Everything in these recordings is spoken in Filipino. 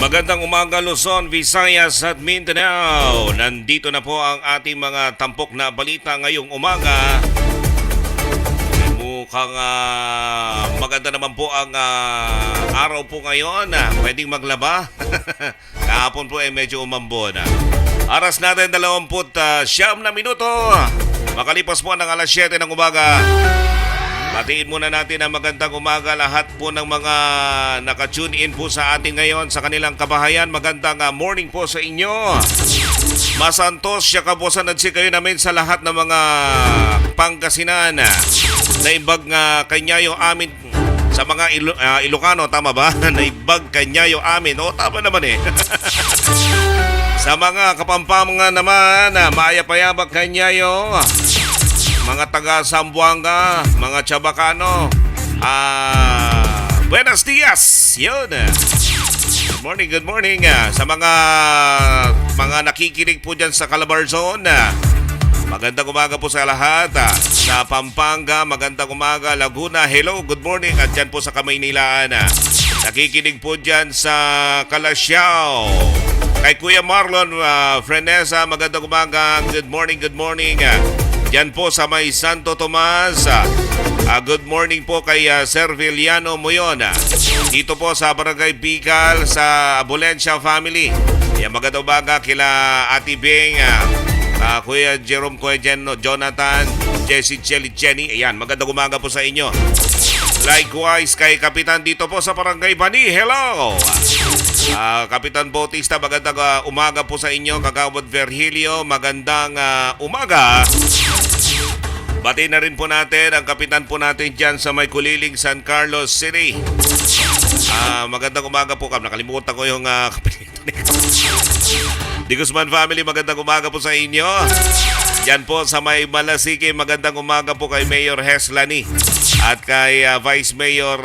Magandang umaga Luzon, Visayas at Mindanao. Nandito na po ang ating mga tampok na balita ngayong umaga. Mukhang maganda naman po ang araw po ngayon. Pwedeng maglaba. Kahapon po medyo umambon. Aras natin 29 na minuto. Makalipas po ng alas 7 ng umaga. Batiin muna natin ang magandang umaga lahat po ng mga naka-tune in po sa atin ngayon sa kanilang kabahayan. Magandang morning po sa inyo. Masantos, Siakabosan at kayo namin sa lahat ng mga Pangasinan. Naibag kanyayo amin sa mga Ilocano, tama ba? Naibag kanyayo amin. O, tama naman eh. Sa mga Kapampangan naman, maayapayabag kanyayo. Mga taga Zamboanga, mga Chabacano, buenos dias! Yun! Good morning! Sa mga nakikinig po dyan sa Calabarzon, magandang umaga po sa lahat. Sa Pampanga, magandang umaga. Laguna, hello, good morning. At dyan po sa Kamaynilaan, nakikinig po dyan sa Calasiao. Kay Kuya Marlon Frenesa, magandang umaga. Good morning. Yan po sa may Santo Tomas. Good morning po kay Serviliano Muyon. Dito po sa Barangay Bicol sa Abulencia family. Yan, magandang umaga kila Ate Bing, Kuya Jerome, Kuya Jonathan, Jessie, Jenny. Ayan, magandang umaga po sa inyo. Likewise kay Kapitan dito po sa Barangay Bani. Hello! Kapitan Bautista, magandang umaga po sa inyo. Kagawad Virgilio, magandang umaga. Bati na rin po natin ang kapitan po natin dyan sa may Kuliling, San Carlos City. Magandang umaga po. Nakalimutan ko yung kapitan. Di Guzman family, magandang umaga po sa inyo. Yan po sa may Malasike, magandang umaga po kay Mayor Heslani at kay Vice Mayor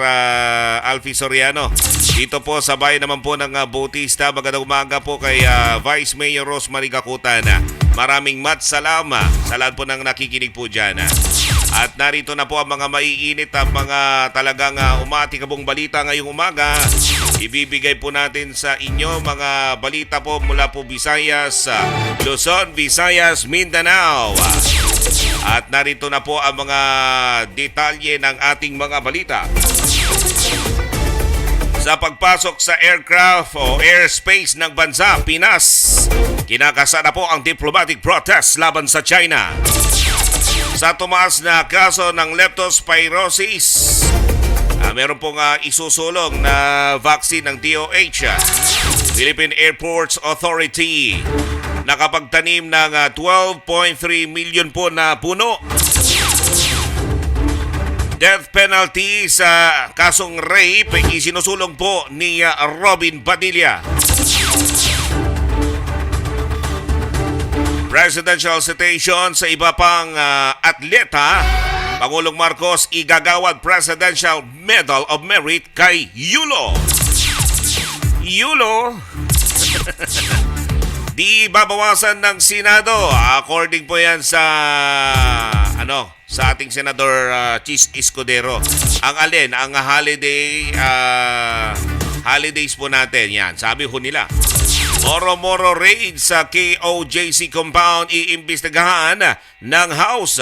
Alfie Soriano. Dito po sa bayan naman po ng Bautista, magandang umaga po kay Vice Mayor Rosemary Gakutan. Maraming salamat sa lahat po ng nakikinig po dyan. At narito na po ang mga maiinit at mga talagang umatikabong balita ngayong umaga. Ibibigay po natin sa inyo mga balita po mula po Visayas, Luzon, Visayas, Mindanao. At narito na po ang mga detalye ng ating mga balita. Sa pagpasok sa aircraft o airspace ng bansa, Pinas, kinakasa na po ang diplomatic protest laban sa China. Sa tumaas na kaso ng leptospirosis, meron pong isusulong na vaccine ng DOH, Philippine Airports Authority, nakapagtanim ng 12.3 million po na puno. Death penalty sa kasong rape ay isinusulong po ni Robin Padilla. Presidential citation sa iba pang atleta. Pangulong Marcos igagawad Presidential Medal of Merit kay Yulo. Di babawasan ng Senado. According po yan sa sa ating Senador Chis Escudero. Ang alin, ang holidays po natin. Yan, sabi ho nila. Moro-moro raid sa KOJC compound iimbestigahan ng House.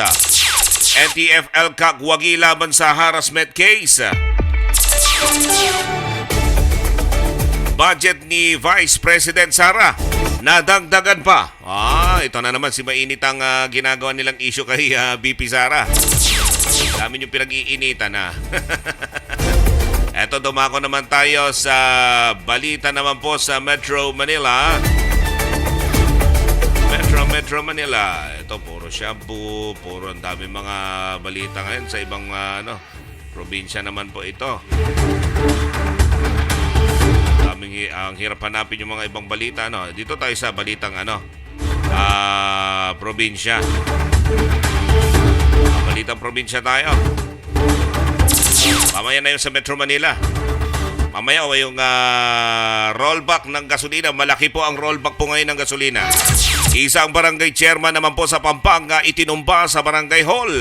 NTF-ELCAC wagi laban sa harassment case. Budget ni Vice President Sara nadagdagan pa. Ito na naman si mainit ang ginagawa nilang issue kay BP Sara. Dami yung pinag-iinitan na. Eto, dumako naman tayo sa balita naman po sa Metro Manila. Metro Manila. Ito, puro shampoo, puro ang dami mga balita ngayon sa ibang probinsya naman po ito. Ang hirap hanapin yung mga ibang balita. Dito tayo sa balitang probinsya. Balitang probinsya tayo. Mamaya na yung sa Metro Manila. Mamaya yung rollback ng gasolina. Malaki po ang rollback po ngayon ng gasolina. Isang barangay chairman naman po sa Pampanga itinumba sa barangay hall.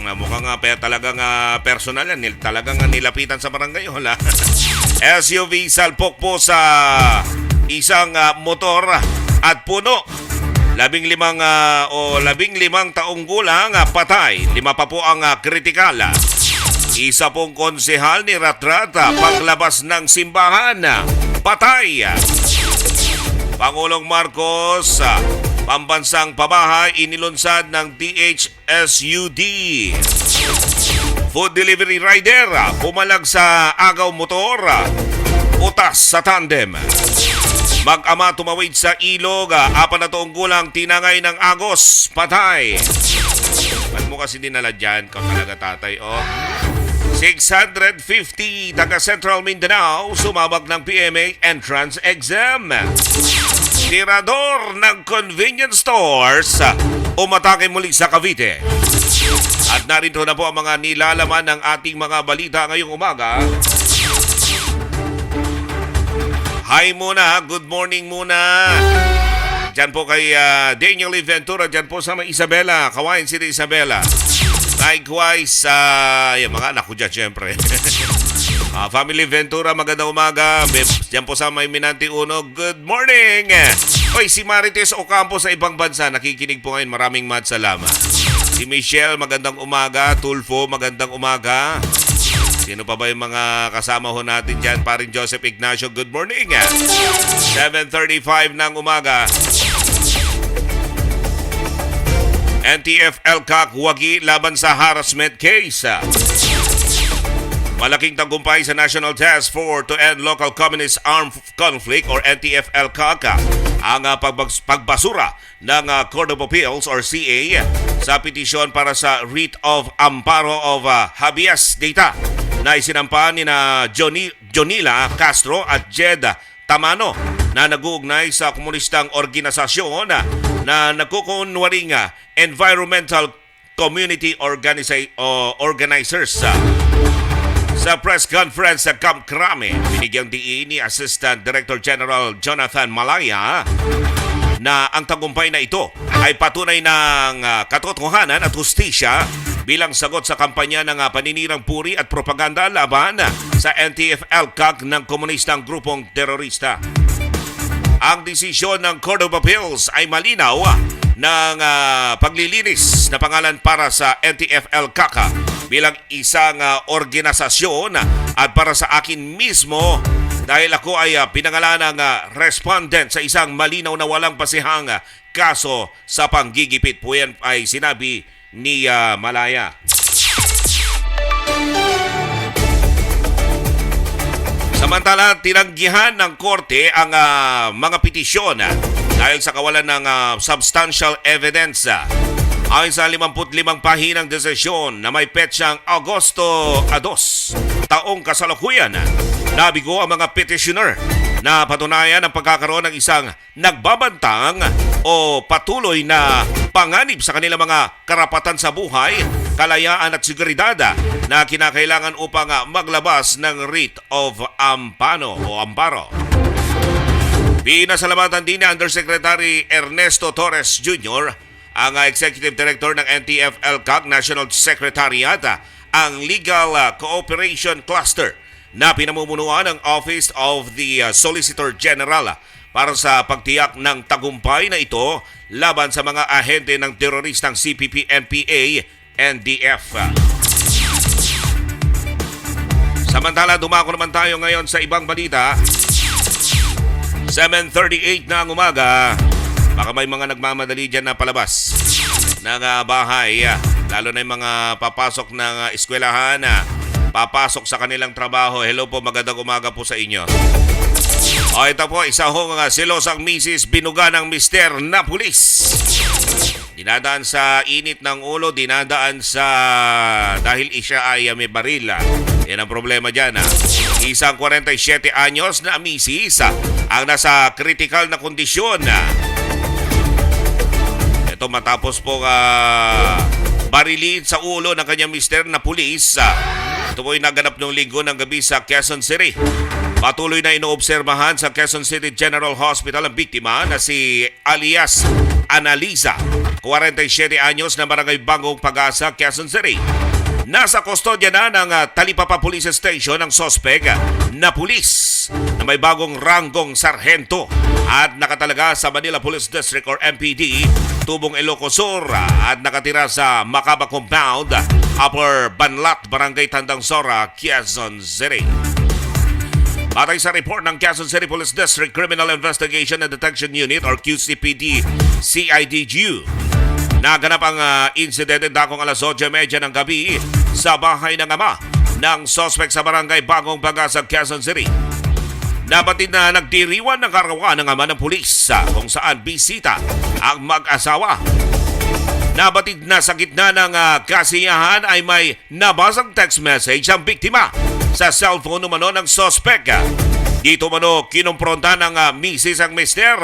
Mukhang mga talagang personal yan. Talagang nilapitan sa barangay. Wala. SUV salpok po sa isang motor at puno. 15 taong gulang patay. 5 pa po ang kritikal. Isa pong konsehal ni Ratrata paglabas ng simbahan patay. Pangulong Marcos pambansang pabahay inilunsad ng DHSUD. Food delivery rider pumalag sa agaw motor, utas sa tandem. Mag-ama tumawid sa ilog, 4 na taong gulang tinangay ng agos, patay. Ba't mo kasi dinala dyan? Ikaw talaga tatay, oh. 650 taga Central Mindanao sumabak ng PMA entrance exam. Tirador ng convenience stores umatake muli sa Cavite. At narito na po ang mga nilalaman ng ating mga balita ngayong umaga. Hi muna, good morning muna. Diyan po kay Daniel E. Ventura, diyan po sa may Isabela, Kawain City, Isabela. Likewise, yung mga anak ko dyan, syempre. Family Ventura, magandang umaga. Diyan po sa may Minante Uno, good morning. Hoy, si Marites Ocampo sa ibang bansa, nakikinig po ngayon. Maraming salamat. Si Michelle, magandang umaga. Tulfo, magandang umaga. Sino pa ba yung mga kasama ho natin dyan? Paring Joseph Ignacio, good morning. 7:35 ng umaga. NTF-ELCAC wagi laban sa harassment case. Malaking tagumpay sa National Task Force to End Local Communist Armed Conflict or NTF-ELCAC ang pagbasura ng Court of Appeals or CA sa petisyon para sa writ of amparo of habeas data na isinampa ni Jonila Castro at Jed Tamano na nag-uugnay sa komunistang organisasyon na nagkukunwaring environmental community organizers. Sa press conference sa Camp Crame, binigyang diin ni Assistant Director General Jonathan Malaya na ang tagumpay na ito ay patunay ng katotohanan at hustisya bilang sagot sa kampanya ng paninirang puri at propaganda laban sa NTF-ELCAC ng komunistang grupong terorista. Ang desisyon ng Court of Appeals ay malinaw ng paglilinis na pangalan para sa NTF-ELCAC bilang isang organisasyon at para sa akin mismo dahil ako ay pinangalan ng respondent sa isang malinaw na walang pasihang kaso sa panggigipit po yan ay sinabi ni Malaya. Samantala, tinanggihan ng korte ang mga petisyon dahil sa kawalan ng substantial evidence. Ayon sa 55 pahinang desisyon na may petsang Agosto 2, taong kasalukuyan, nabigo ang mga petitioner na patunayan ang pagkakaroon ng isang nagbabantang o patuloy na panganib sa kanilang mga karapatan sa buhay, kalayaan at seguridad na kinakailangan upang maglabas ng writ of amparo. Pinasalamatan din ni Undersecretary Ernesto Torres Jr., ang Executive Director ng NTF-ELCAC National Secretariat, ang Legal Cooperation Cluster na pinamumunuan ng Office of the Solicitor General para sa pagtiyak ng tagumpay na ito laban sa mga ahente ng teroristang CPP, NPA, NDF. Samantala, dumako naman tayo ngayon sa ibang balita. 7:38 na ang umaga. Baka may mga nagmamadali dyan na palabas ng bahay. Lalo na yung mga papasok ng eskwelahan, papasok sa kanilang trabaho. Hello po, magandang umaga po sa inyo. O ito po, isa hong silosang misis binuga ng mister na pulis. Dinadaan sa init ng ulo, dinadaan sa dahil siya ay may baril. Yan ang problema dyan. Isang 47 anyos na misis ang nasa critical na kondisyon. Ito matapos po barilin sa ulo ng kanyang mister na pulis. Ito po ay naganap noong linggo ng gabi sa Quezon City. Patuloy na inoobserbahan sa Quezon City General Hospital ang biktima na si alias Analiza, 47 anyos na barangay Bangong Pag-asa, Quezon City. Nasa kustodya na ng Talipapa Police Station ang sospek na pulis na may bagong ranggong sarhento at nakatalaga sa Manila Police District or MPD, Tubong Ilocos Sur at nakatira sa Macaba Compound, Upper Banlat, Barangay Tandang Sora, Quezon City. Batay sa report ng Quezon City Police District Criminal Investigation and Detection Unit or QCPD CIDGU, naganap ang insidente dakong alas 8:30 ng gabi sa bahay ng ama ng suspect sa barangay Bagong Baga sa Quezon City. Nabatid na nagdiriwan ng karawan ng ama ng pulis kung saan bisita ang mag-asawa. Nabatid na sa gitna ng kasiyahan ay may nabasang text message ang biktima sa cellphone umano ng suspect. Dito umano kinumpronta ng misis ang mister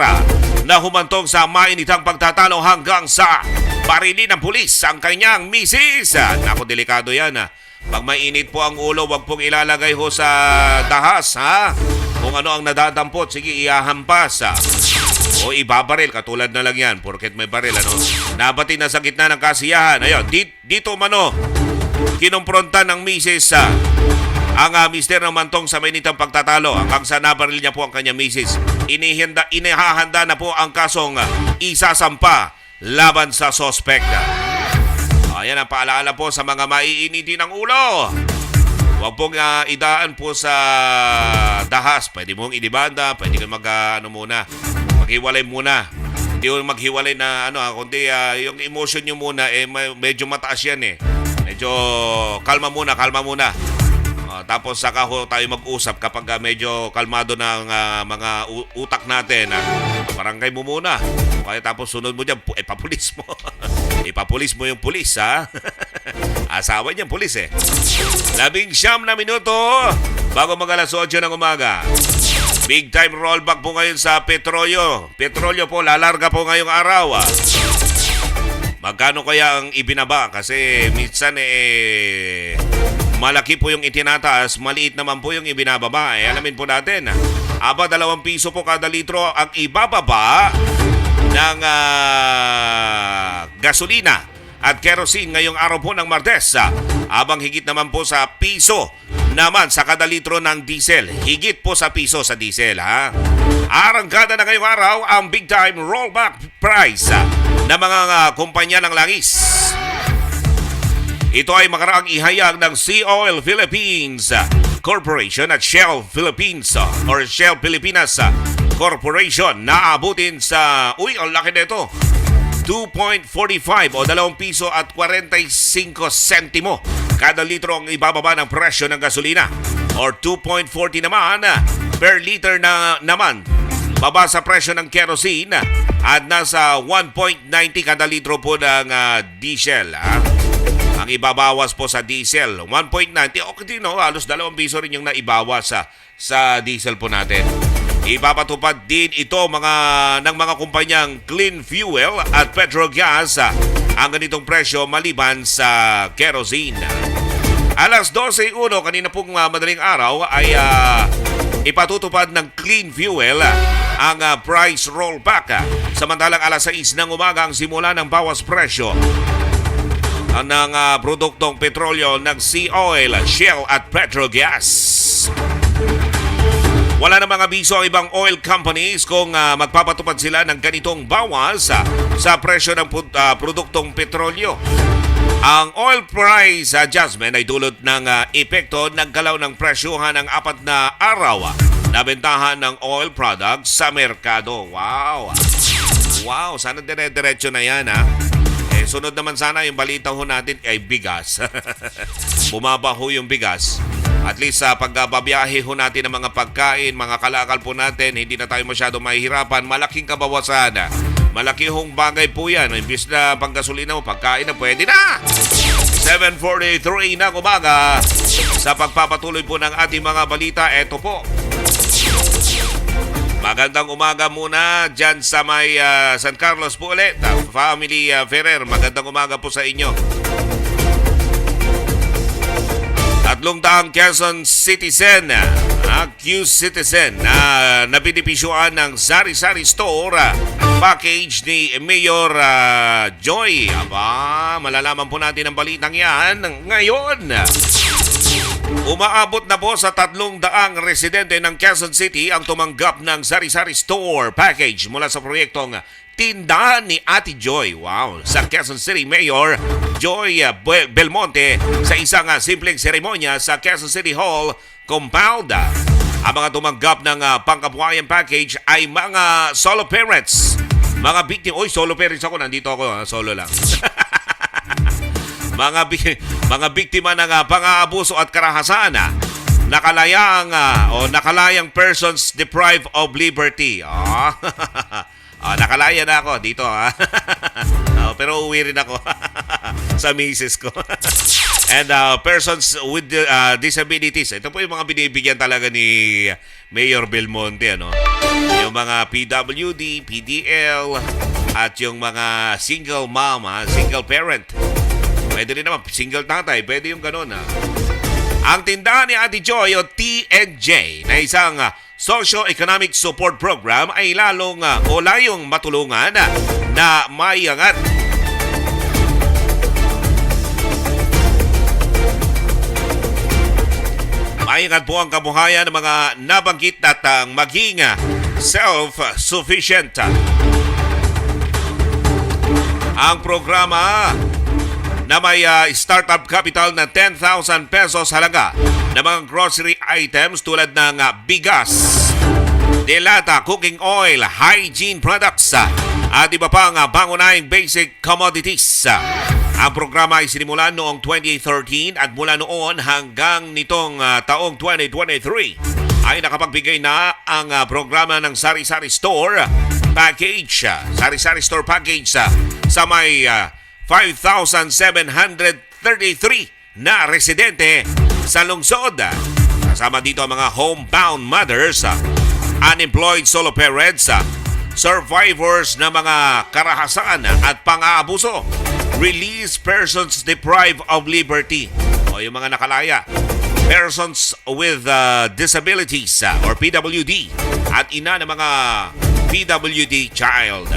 na humantong sa mainitang pagtatalo hanggang sa barilin ng pulis ang kanyang misis. Naku, delikado yan. Pag mainit po ang ulo, wag pong ilalagay ho sa dahas, ha? Kung ano ang nadadampot, sige, ihahampas. O ibabaril, katulad na lang yan, porket may baril, ano? Nabatid na sa gitna ng kasiyahan. Ayun, dito umano kinumpronta ng misis ang mister ng mantong sa mainitang pagtatalo hanggang sa nabaril niya po ang kanyang misis. Inihahanda na po ang kasong isasampa laban sa suspect. Ayan ang paalaala po sa mga maiinitin ng ulo. Huwag pong idaan po sa dahas. Pwede mong idibanda, pwede kang maghiwalay muna. Hindi mo maghiwalay na kundi yung emotion nyo muna medyo mataas yan eh. Medyo kalma muna. Tapos saka ho tayo mag-usap kapag medyo kalmado na ang mga utak natin. Barangay mo muna. Kaya tapos sunod mo dyan, ipapulis mo. Ipapulis mo yung pulis, ha? Asawa niyang pulis eh. 19 na minuto bago mag-alas 8 ng umaga. Big time rollback po ngayon sa petrolyo. Petrolyo po, lalarga po ngayong araw. Magkano kaya ang ibinaba? Kasi minsan malaki po yung itinataas, maliit naman po yung ibinababa. Alamin po natin. 2 piso po kada litro ang ibababa ng gasolina at kerosene ngayong araw po ng Martes. Habang higit naman po sa piso naman sa kada litro ng diesel. Higit po sa piso sa diesel, ha? Arangkada na ngayong araw ang big time rollback price ng mga kumpanya ng langis. Ito ay makaraang ihayag ng Sea Oil Philippines Corporation at Shell Philippines or Shell Pilipinas Corporation na abutin sa, ang laki nito, 2.45 o 2 piso at 45 sentimo kada litro ang ibababa ng presyo ng gasolina or 2.40 naman per liter na naman baba sa presyo ng kerosene at nasa 1.90 kada litro po ng diesel. Ang ibabawas po sa diesel, 1.90. Okay, halos 2 piso rin yung naibawas sa diesel po natin. Ipapatupad din ito ng mga kumpanyang Clean Fuel at Petrogas ang ganitong presyo maliban sa kerosene. Alas 12:01 kanina pong madaling araw ay ipatutupad ng Clean Fuel ang price rollback. Samantalang alas 6 ng umaga ang simula ng bawas presyo ng produktong petrolyo ng Sea Oil, Shell at Petrogas. Wala na mga abiso ang ibang oil companies kung magpapatupad sila ng ganitong bawas sa presyo ng produktong petrolyo. Ang oil price adjustment ay dulot ng epekto ng galaw ng presyohan ng 4 na araw na bentahan ng oil products sa merkado. Wow! Sana dire-diretso na yan, ha? Sunod naman sana yung balita ho natin ay bigas. Bumaba ho yung bigas. At least sa pagbabiyahe ho natin ng mga pagkain, mga kalakal po natin, hindi na tayo masyado mahihirapan. Malaking kabawasan. Malaki hong bagay po yan. Imbis na panggasolina mo, pagkain na pwede na. 7:43 na umaga. Sa pagpapatuloy po ng ating mga balita, eto po. Magandang umaga muna dyan sa may San Carlos po ulit. Family Ferrer, magandang umaga po sa inyo. At 300 Quezon citizen, Q-citizen na nabinipisyuhan ng Sari-Sari Store package ni Mayor Joy. Aba, malalaman po natin ang balitang yan ngayon. Umaabot na po sa 300 residente ng Quezon City ang tumanggap ng Sari-Sari Store package mula sa proyektong Tindahan ni Ate Joy. Wow! Sa Quezon City Mayor Joy Belmonte sa isang simpleng seremonya sa Quezon City Hall compound. Ang mga tumanggap ng pangkabuhayan package ay mga solo parents. Mga biktima. Oy, solo parents ako. Nandito ako. Solo lang. mga biktima ng pang-aabuso at karahasan. Nakalayang persons deprived of liberty. Nakalaya na ako dito pero uwi rin ako sa misis ko. And persons with disabilities. Ito po yung mga binibigyan talaga ni Mayor Belmonte, yung mga PWD, PDL, at yung mga single mom, single parent. Pwede rin naman, single tatay, pwede yung ganun. Ang tindahan ni Ate Joy o TNJ na isang Socio-Economic Support Program ay layong matulungan na maiangat po ang kabuhayan ng mga nabanggit at maging self-sufficient. Ang programa na may startup capital na 10,000 pesos halaga ng mga grocery items tulad ng bigas, delata, cooking oil, hygiene products, at iba pang pangunahing basic commodities. Ang programa ay sinimulan noong 2013 at mula noon hanggang nitong taong 2023 ay nakapagbigay na ang programa ng Sari-Sari Store Package. Sari-Sari Store Package sa may 5,733 na residente sa lungsod. Kasama dito ang mga homebound mothers, unemployed solo parents, survivors na mga karahasan at pang-aabuso, released persons deprived of liberty o yung mga nakalaya, persons with disabilities or PWD, at ina ng mga PWD child.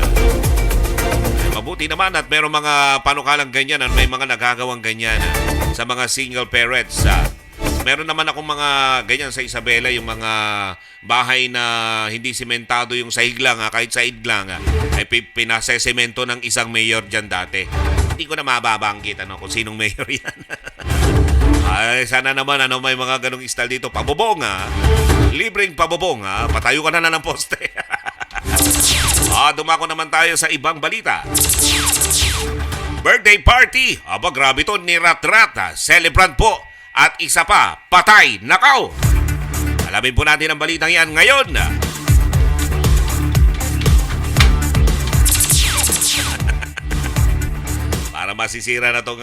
Mabuti naman at mayroong mga panukalang ganyan at may mga nagagawang ganyan sa mga single parents. Meron naman akong mga ganyan sa Isabela, yung mga bahay na hindi simentado yung sahig lang, kahit sahig lang, ay pinasesemento ng isang mayor dyan dati. Hindi ko na mababanggit kung sinong mayor yan. Ay, sana naman may mga ganong style dito. Pabubong, libreng pabubong, patayo ka na ng poste. Dumako naman tayo sa ibang balita. Birthday party. Aba, grabe to ni Rat-Rat. Celebrant po. At isa pa, patay. Nakaw. Alamin po natin ang balitang yan ngayon. Para masisira na tong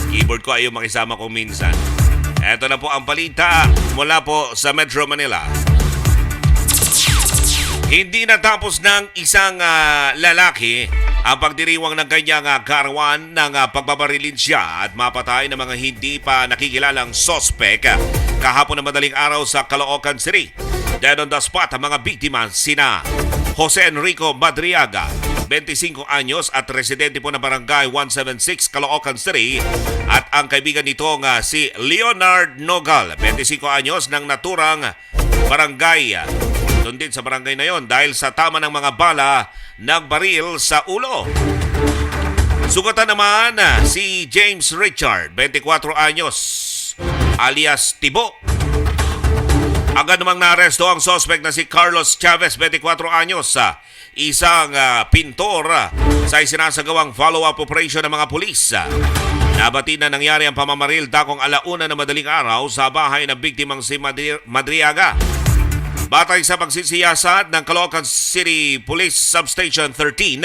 keyboard ko, ayaw makisama ko minsan. Ito na po ang balita mula po sa Metro Manila. Hindi natapos ng isang lalaki ang pagdiriwang ng kanyang karawan ng pagbabarilin siya at mapatay ng mga hindi pa nakikilalang sospek kahapon na madaling araw sa Caloocan City. Dead on the spot ang mga biktima sina Jose Enrico Madriaga, 25 anyos at residente po ng barangay 176 Caloocan City, at ang kaibigan nitong si Leonard Nogal, 25 anyos ng naturang barangay. Doon din sa barangay na yon dahil sa tama ng mga bala ng baril sa ulo. Sugatan naman si James Richard, 24 anyos, alias Tibo. Agad namang naaresto ang suspect na si Carlos Chavez, 24 anyos, isang pintor sa isinasagawang follow-up operation ng mga pulis. Nabati na nangyari ang pamamaril dakong 1:00 na madaling araw sa bahay ng biktimang si Madriaga. Batay sa pagsisiyasat ng Caloocan City Police Substation 13,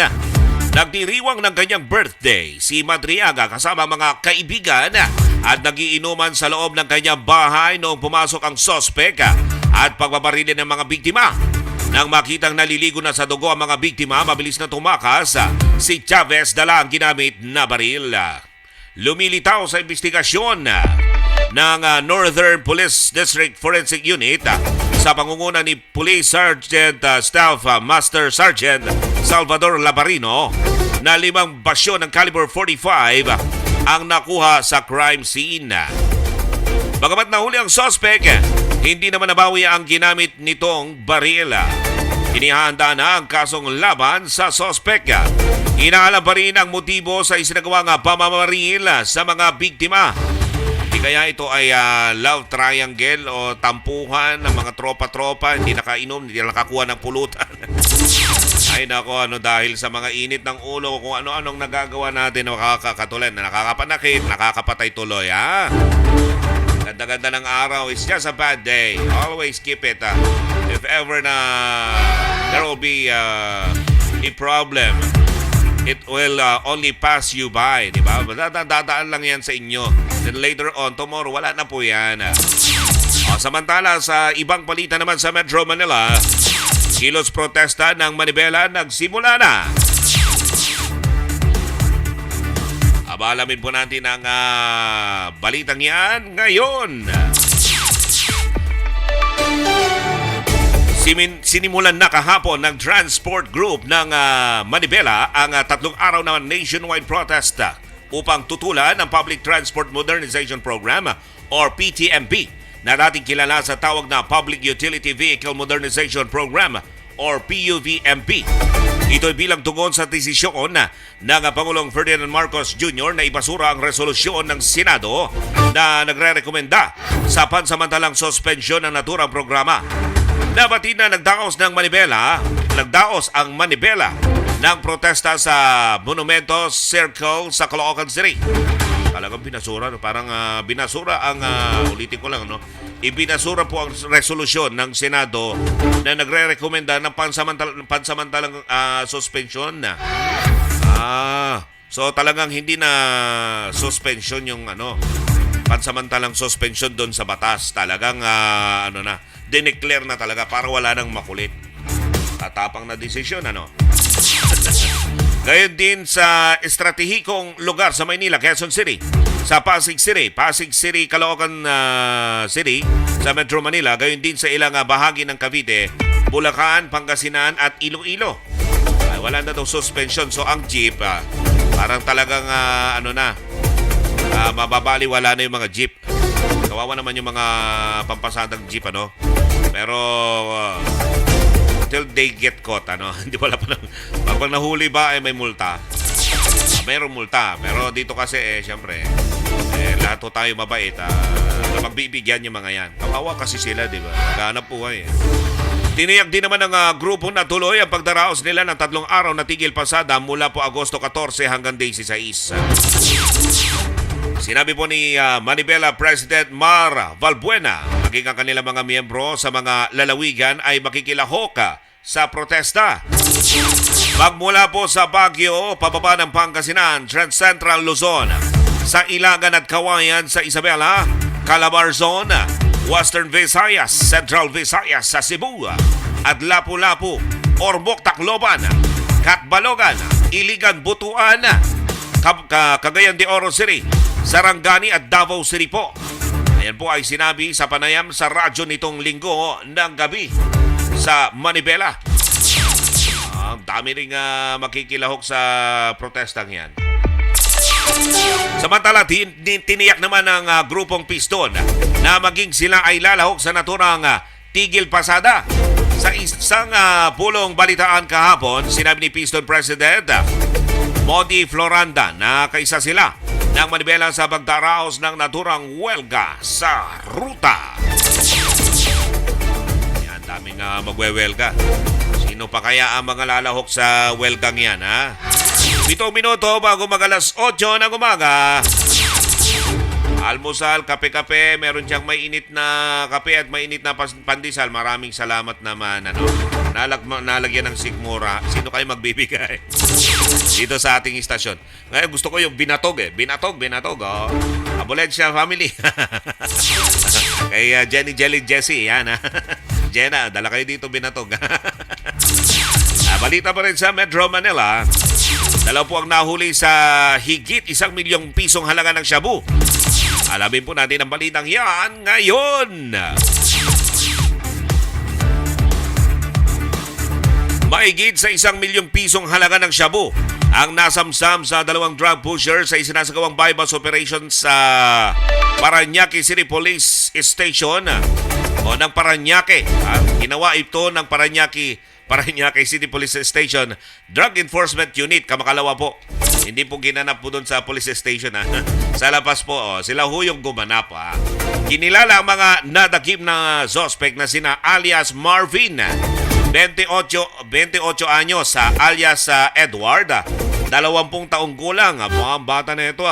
nagdiriwang ng kanyang birthday si Madriaga kasama mga kaibigan at nagiinuman sa loob ng kanyang bahay noong pumasok ang sospek at pagbabarilin ng mga biktima. Nang makitang naliligo na sa dugo ang mga biktima, mabilis na tumakas si Chavez, dala ang ginamit na baril. lumilitaw sa investigasyon ng Northern Police District Forensic Unit sa pangunguna ni Police Sergeant Staff Master Sergeant Salvador Labarino na 5 basyo ng caliber 45 ang nakuha sa crime scene. Bagamat nahuli ang suspect, hindi naman nabawi ang ginamit nitong baril. Inihahanda na ang kasong laban sa suspect. Inaalam pa rin ang motibo sa isinagawang pamamaril sa mga biktima. Di kaya ito ay love triangle o tampuhan ng mga tropa-tropa, hindi nakainom, hindi nakakuha ng pulutan. Ay nako, dahil sa mga init ng ulo, kung ano-anong nagagawa natin nakakakatulan, nakakapanakit, nakakapatay tuloy, ha? Ganda-ganda ng araw, it's just a bad day. Always keep it. If ever na there will be a problem, it will only pass you by, di ba? Dadaan lang yan sa inyo. Then later on, tomorrow, wala na po yan. Samantala, sa ibang balita naman sa Metro Manila, kilos protesta ng Manibela nagsimula na. Alamin po natin ang balitang yan ngayon. Sinimulan na kahapon ng Transport Group ng Manibela ang 3 araw na nationwide protest upang tutulan ang Public Transport Modernization Program or PTMP na dating kilala sa tawag na Public Utility Vehicle Modernization Program or PUVMP. Ito'y bilang tugon sa desisyon ng Pangulong Ferdinand Marcos Jr. na ibasura ang resolusyon ng Senado na nagre-rekomenda sa pansamantalang suspensyon ng naturang programa. Nabatid na nagdaos ang Manibela ng protesta sa Monumento Circle sa Caloocan City. Talagang binasura, parang binasura ang, ulitin ko lang, ibinasura po ang resolusyon ng Senado na nagre-rekomenda ng pansamantalang suspension. So talagang hindi na suspension yung pansamantalang suspension doon sa batas. Talagang dineclare na talaga para wala nang makulit. Tatapang na desisyon, Gayon din sa estratehikong lugar sa Maynila, Quezon City, sa Pasig City, Caloocan City, sa Metro Manila, gayon din sa ilang bahagi ng Cavite, Bulacan, Pangasinan at Iloilo. Ay, wala na daw suspension. So ang jeep, parang talagang mababali, wala na yung mga jeep. Kawawa naman yung mga pampasadang jeep, Pero till they get caught, hindi wala pa pag nahuli ba ay may multa. Mayroong multa, pero dito kasi syempre lahat to tayo mabait, magbibigyan yung mga yan. Kawawa kasi sila, di ba? Naghahanap buhay. Tiniyak din naman ng grupo na tuloy ang pagdaraos nila ng 3 araw na tigil pasada mula po Agosto 14 hanggang 16. Sinabi po ni Manibela President Mar Valbuena, maging ang kanilang mga miyembro sa mga lalawigan ay makikilahok sa protesta. Magmula po sa Baguio, pababa ng Pangasinan, Trans-Central Luzon, sa Ilagan at Kawayan sa Isabela, Calabarzon, Western Visayas, Central Visayas sa Cebu, at Lapu-Lapu, Ormoc, Tacloban, Catbalogan, Iligan, Butuan, Cagayan de Oro City, Sarangani at Davao City po. Ayan po ay sinabi sa panayam sa radyo nitong linggo ng gabi sa Manibela. Ang dami rin makikilahok sa protestang yan. Samantala, tiniyak naman ng grupong Piston na maging sila ay lalahok sa naturang tigil pasada. Sa isang pulong balitaan kahapon, sinabi ni Piston President Modi Floranda na kaisa sila ng Manibela sa pagdaraos ng naturang welga sa ruta. Yan, daming magwewelga. Sino pa kaya ang mga lalahok sa welgang yan, 7 minuto bago mag-alas 8 ng umaga. Almusal, kape-kape, meron siyang mainit na kape at mainit na pandesal. Maraming salamat naman. Nalagyan ng sikmura. Sino kayo magbibigay? Dito sa ating istasyon. Ngayon gusto ko yung binatog. Binatog. Oh. Abulensya family. Kay Jelly Jessie. Yan, Jenna, dala kayo dito binatog. Balita pa rin sa Metro Manila. Dalawa po ang nahuli sa higit 1 milyong pisong halaga ng shabu. Alamin po natin ang balitang yan ngayon. Mahigit sa 1 milyong pisong halaga ng shabu ang nasamsam sa dalawang drug pusher sa isinasagawang bypass operation sa Parañaque City Police Station o ng Parañaque. Ginawa ito ng Parañaque City Police Station Drug Enforcement Unit. Kamakalawa po. Hindi po ginanap po doon sa police station. Sa labas po, sila ho yung gumanap. Kinilala ang mga nadakip na suspect na sina alias Marvin, 28 anyos, alias Edward, 20 taong gulang. Mga bata na ito.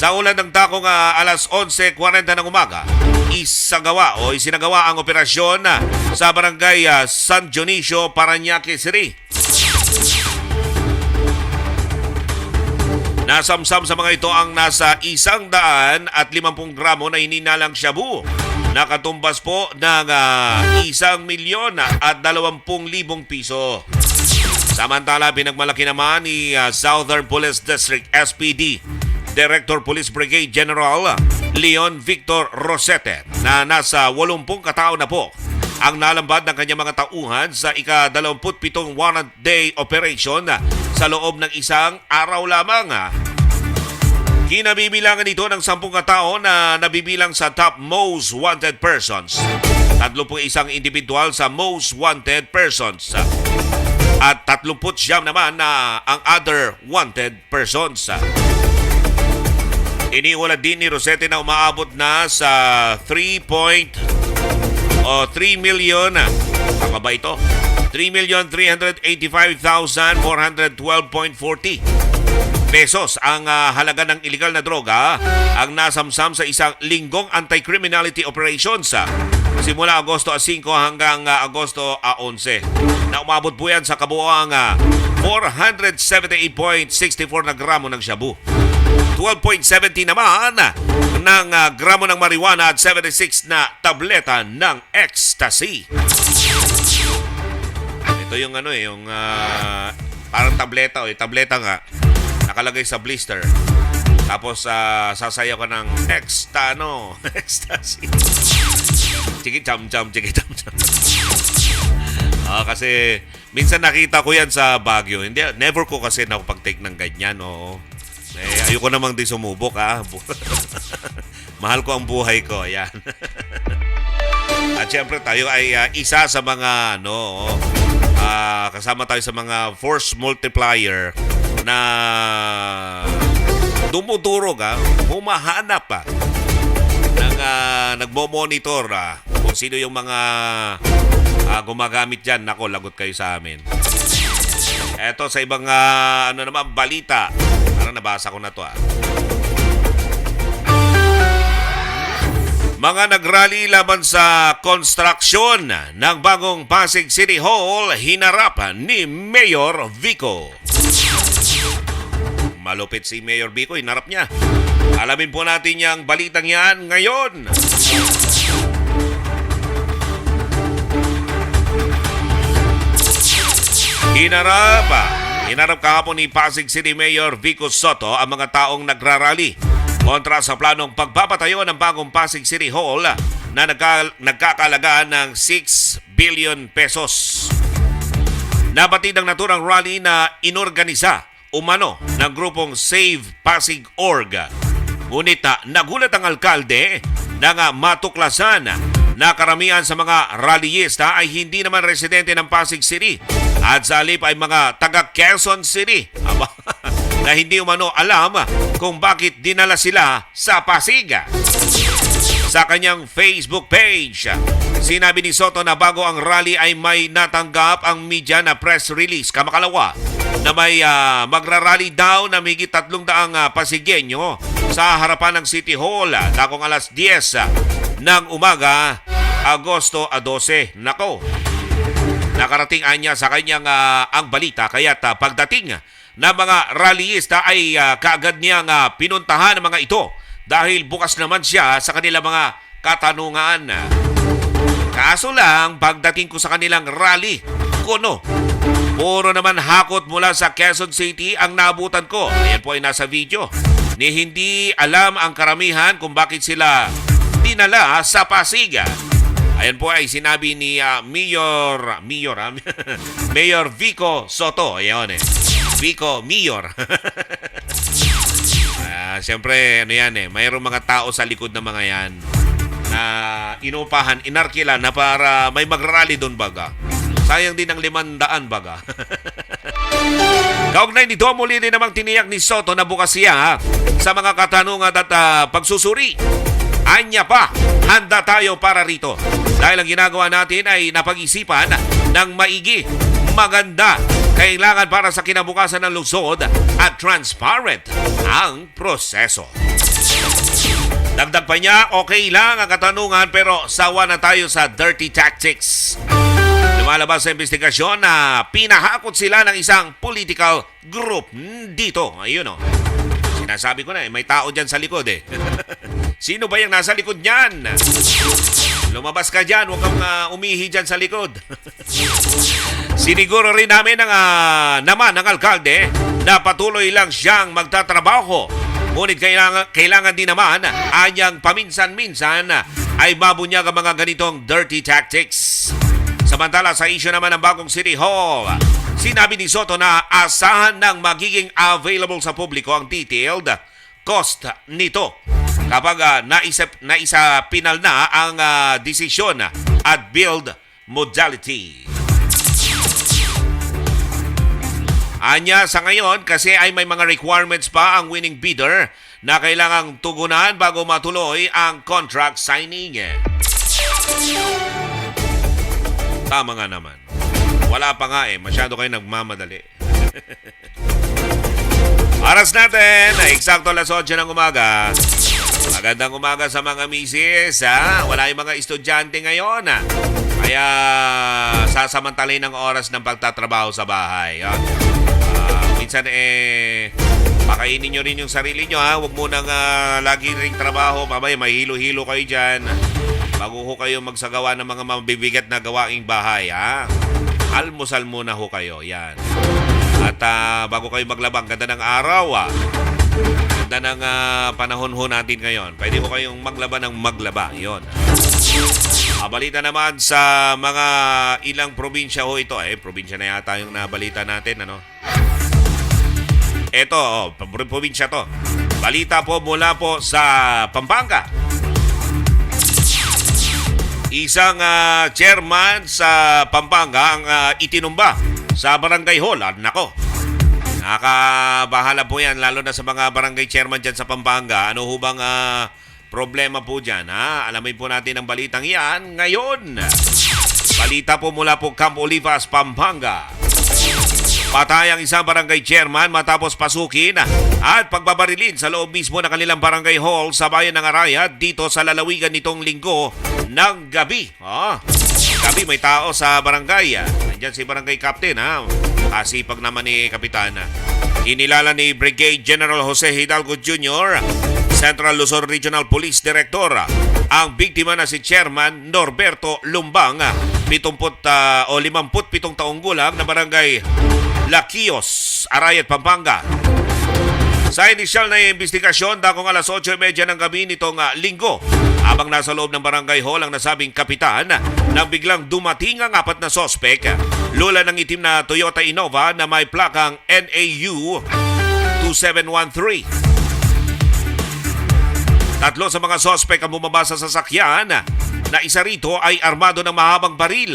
Sa ulan ng takong alas 11:40 ng umaga, isinagawa ang operasyon sa barangay San Dionisio, Parañaque City. Nasamsam sa mga ito ang nasa 150 gramo na hininalang shabu. Nakatumbas po ng 1,220,000 piso. Samantala, pinagmalaki naman ni Southern Police District SPD Director Police Brigade General Leon Victor Rosete na nasa 80 katao na po ang nalambad ng kanyang mga tauhan sa ika-27 warrant day operation sa loob ng isang araw lamang. Kinabibilangan ito ng 10 katao na nabibilang sa top most wanted persons. 31 individual sa most wanted persons. At 39 naman na ang other wanted persons. Iniulat din ni Rosete na umaabot na sa 3 million. Tama ba ito? 3,385,412.40 pesos ang halaga ng illegal na droga ang nasamsam sa isang linggong anti-criminality operations simula Agosto 5 hanggang Agosto 11. Na umabot po yan sa kabuoang 478.64 na gramo ng shabu. 12.70 naman ng gramo ng marijuana at 76 na tableta ng ecstasy. Ito yung yung parang tableta tableta nga nakalagay sa blister. Tapos sasayaw ka ng ecstasy. Chiki cham cham. Kasi minsan nakita ko yan sa Baguio. Never ko kasi nakapag-take ng ganyan. Ayoko namang di sumubok. Mahal ko ang buhay ko. Ayan. At syempre tayo ay isa sa mga kasama tayo sa mga force multiplier na dumudurog, humahanap ng nagmo-monitor kung sino yung mga gumagamit dyan. Nako, lagot kayo sa amin. Eto sa ibang naman balita. Parang nabasa ko na to. Mga nagrally laban sa construction ng bagong Pasig City Hall hinarap ni Mayor Vico. Malupit si Mayor Vico, hinarap niya. Alamin po natin yung balitang yan ngayon. Hinarap kahapon ni Pasig City Mayor Vico Soto ang mga taong nagrarally kontra sa planong pagpapatayo ng bagong Pasig City Hall na nagkakalagaan ng 6 billion pesos. Nabatid ang naturang rally na inorganisa umano ng grupong Save Pasig Org. Ngunit nagulat ang alkalde nang matuklasan na karamihan sa mga rallyista ay hindi naman residente ng Pasig City at sa halip ay mga taga Quezon City na hindi umano alam kung bakit dinala sila sa Pasig. Sa kanyang Facebook page, sinabi ni Soto na bago ang rally ay may natanggap ang media na press release kamakalawa na may magrarally daw na mahigit 300 Pasigueño sa harapan ng City Hall dakong alas 10 ng umaga, Agosto 12. Nako, nakarating anya sa kanyang ang balita kaya't pagdating na mga rallyista ay kaagad niyang pinuntahan ang mga ito dahil bukas naman siya sa kanilang mga katanungan. Kaso lang, pagdating ko sa kanilang rally, Puro naman hakot mula sa Quezon City ang naabutan ko. Ayan po ay nasa video. Ni hindi alam ang karamihan kung bakit sila dinala sa Pasig. Ayan po ay sinabi ni Mayor Vico Soto. Ayan Vico Mayor. Siyempre, mayroong mga tao sa likod ng mga yan na inupahan, inarkila na para may magrarally doon baga. Sayang din ang 500 baga. Kaugnay nito, muli din namang tiniyak ni Soto na bukas siya sa mga katanungan at pagsusuri. Anya pa, handa tayo para rito. Dahil ang ginagawa natin ay napag-isipan ng maigi, maganda, kailangan para sa kinabukasan ng lungsod at transparent ang proseso. Dagdag pa niya, okay lang ang katanungan pero sawa na tayo sa dirty tactics. Lumalabas sa investigasyon na pinahakot sila ng isang political group dito. Ayun Sinasabi ko na may tao dyan sa likod Sino ba yung nasa likod niyan? Lumabas ka dyan, huwag kang umihi dyan sa likod. Siniguro rin namin naman ng alkalde na patuloy lang siyang magtatrabaho. Ngunit kailangan din naman anyang paminsan-minsan ay mabunyag ang mga ganitong dirty tactics. Samantala sa isyu naman ng bagong City Hall, sinabi ni Soto na asahan ng magiging available sa publiko ang detailed cost nito kapag naisa pinal na ang desisyon at build modality. Anya sa ngayon kasi ay may mga requirements pa ang winning bidder na kailangang tugunan bago matuloy ang contract signing. Tama nga naman. Wala pa nga masyado kayo nagmamadali. Oras natin, eksakto alas 8 ng umaga. Magandang umaga sa mga misis. Wala yung mga estudyante ngayon. Kaya sasamantalin ang oras ng pagtatrabaho sa bahay. Minsan pakainin nyo rin yung sarili nyo. Huwag munang lagi ring trabaho. Mamaya may hilo-hilo kayo dyan. Bago ho kayo magsagawa ng mga mabibigat na gawaing bahay. Almusal muna ho kayo. Yan. At bago kayo maglabang, ganda ng araw. Ganda ng panahon ho natin ngayon. Pwede ho kayong maglaba ng maglaba. Yun. Balita naman sa mga ilang probinsya ho ito. Probinsya na yata yung nabalita natin. Ito, probinsya to. Balita po mula po sa Pampanga. Isang chairman sa Pampanga ang itinumba sa barangay hall. Nako, nakakabahala po yan lalo na sa mga barangay chairman dyan sa Pampanga. Ano ho bang problema po dyan? Alamin po natin ang balitang yan ngayon. Balita po mula po Camp Olivas, Pampanga. Patay ang isang barangay chairman matapos pasukin at pagbabarilin sa loob mismo ng kanilang barangay hall sa bayan ng Arayat dito sa lalawigan nitong linggo ng gabi. Gabi may tao sa barangay. Nandiyan si barangay captain. Kasipag naman ni kapitan. Inilala ni Brigade General Jose Hidalgo Jr., Central Luzon Regional Police Director, ang biktima na si Chairman Norberto Lumbang, 57 taong gulang na barangay Laquios, Arayat, Pampanga. Sa inisyal na investigasyon, dakong alas 8:30 ng gabi nitong linggo, habang nasa loob ng barangay hall ang nasabing kapitan, nang biglang dumating ang 4 na sospek, lula ng itim na Toyota Innova na may plakang NAU 2713. Tatlo sa mga sospek ang bumaba sa sasakyan na isa rito ay armado ng mahabang baril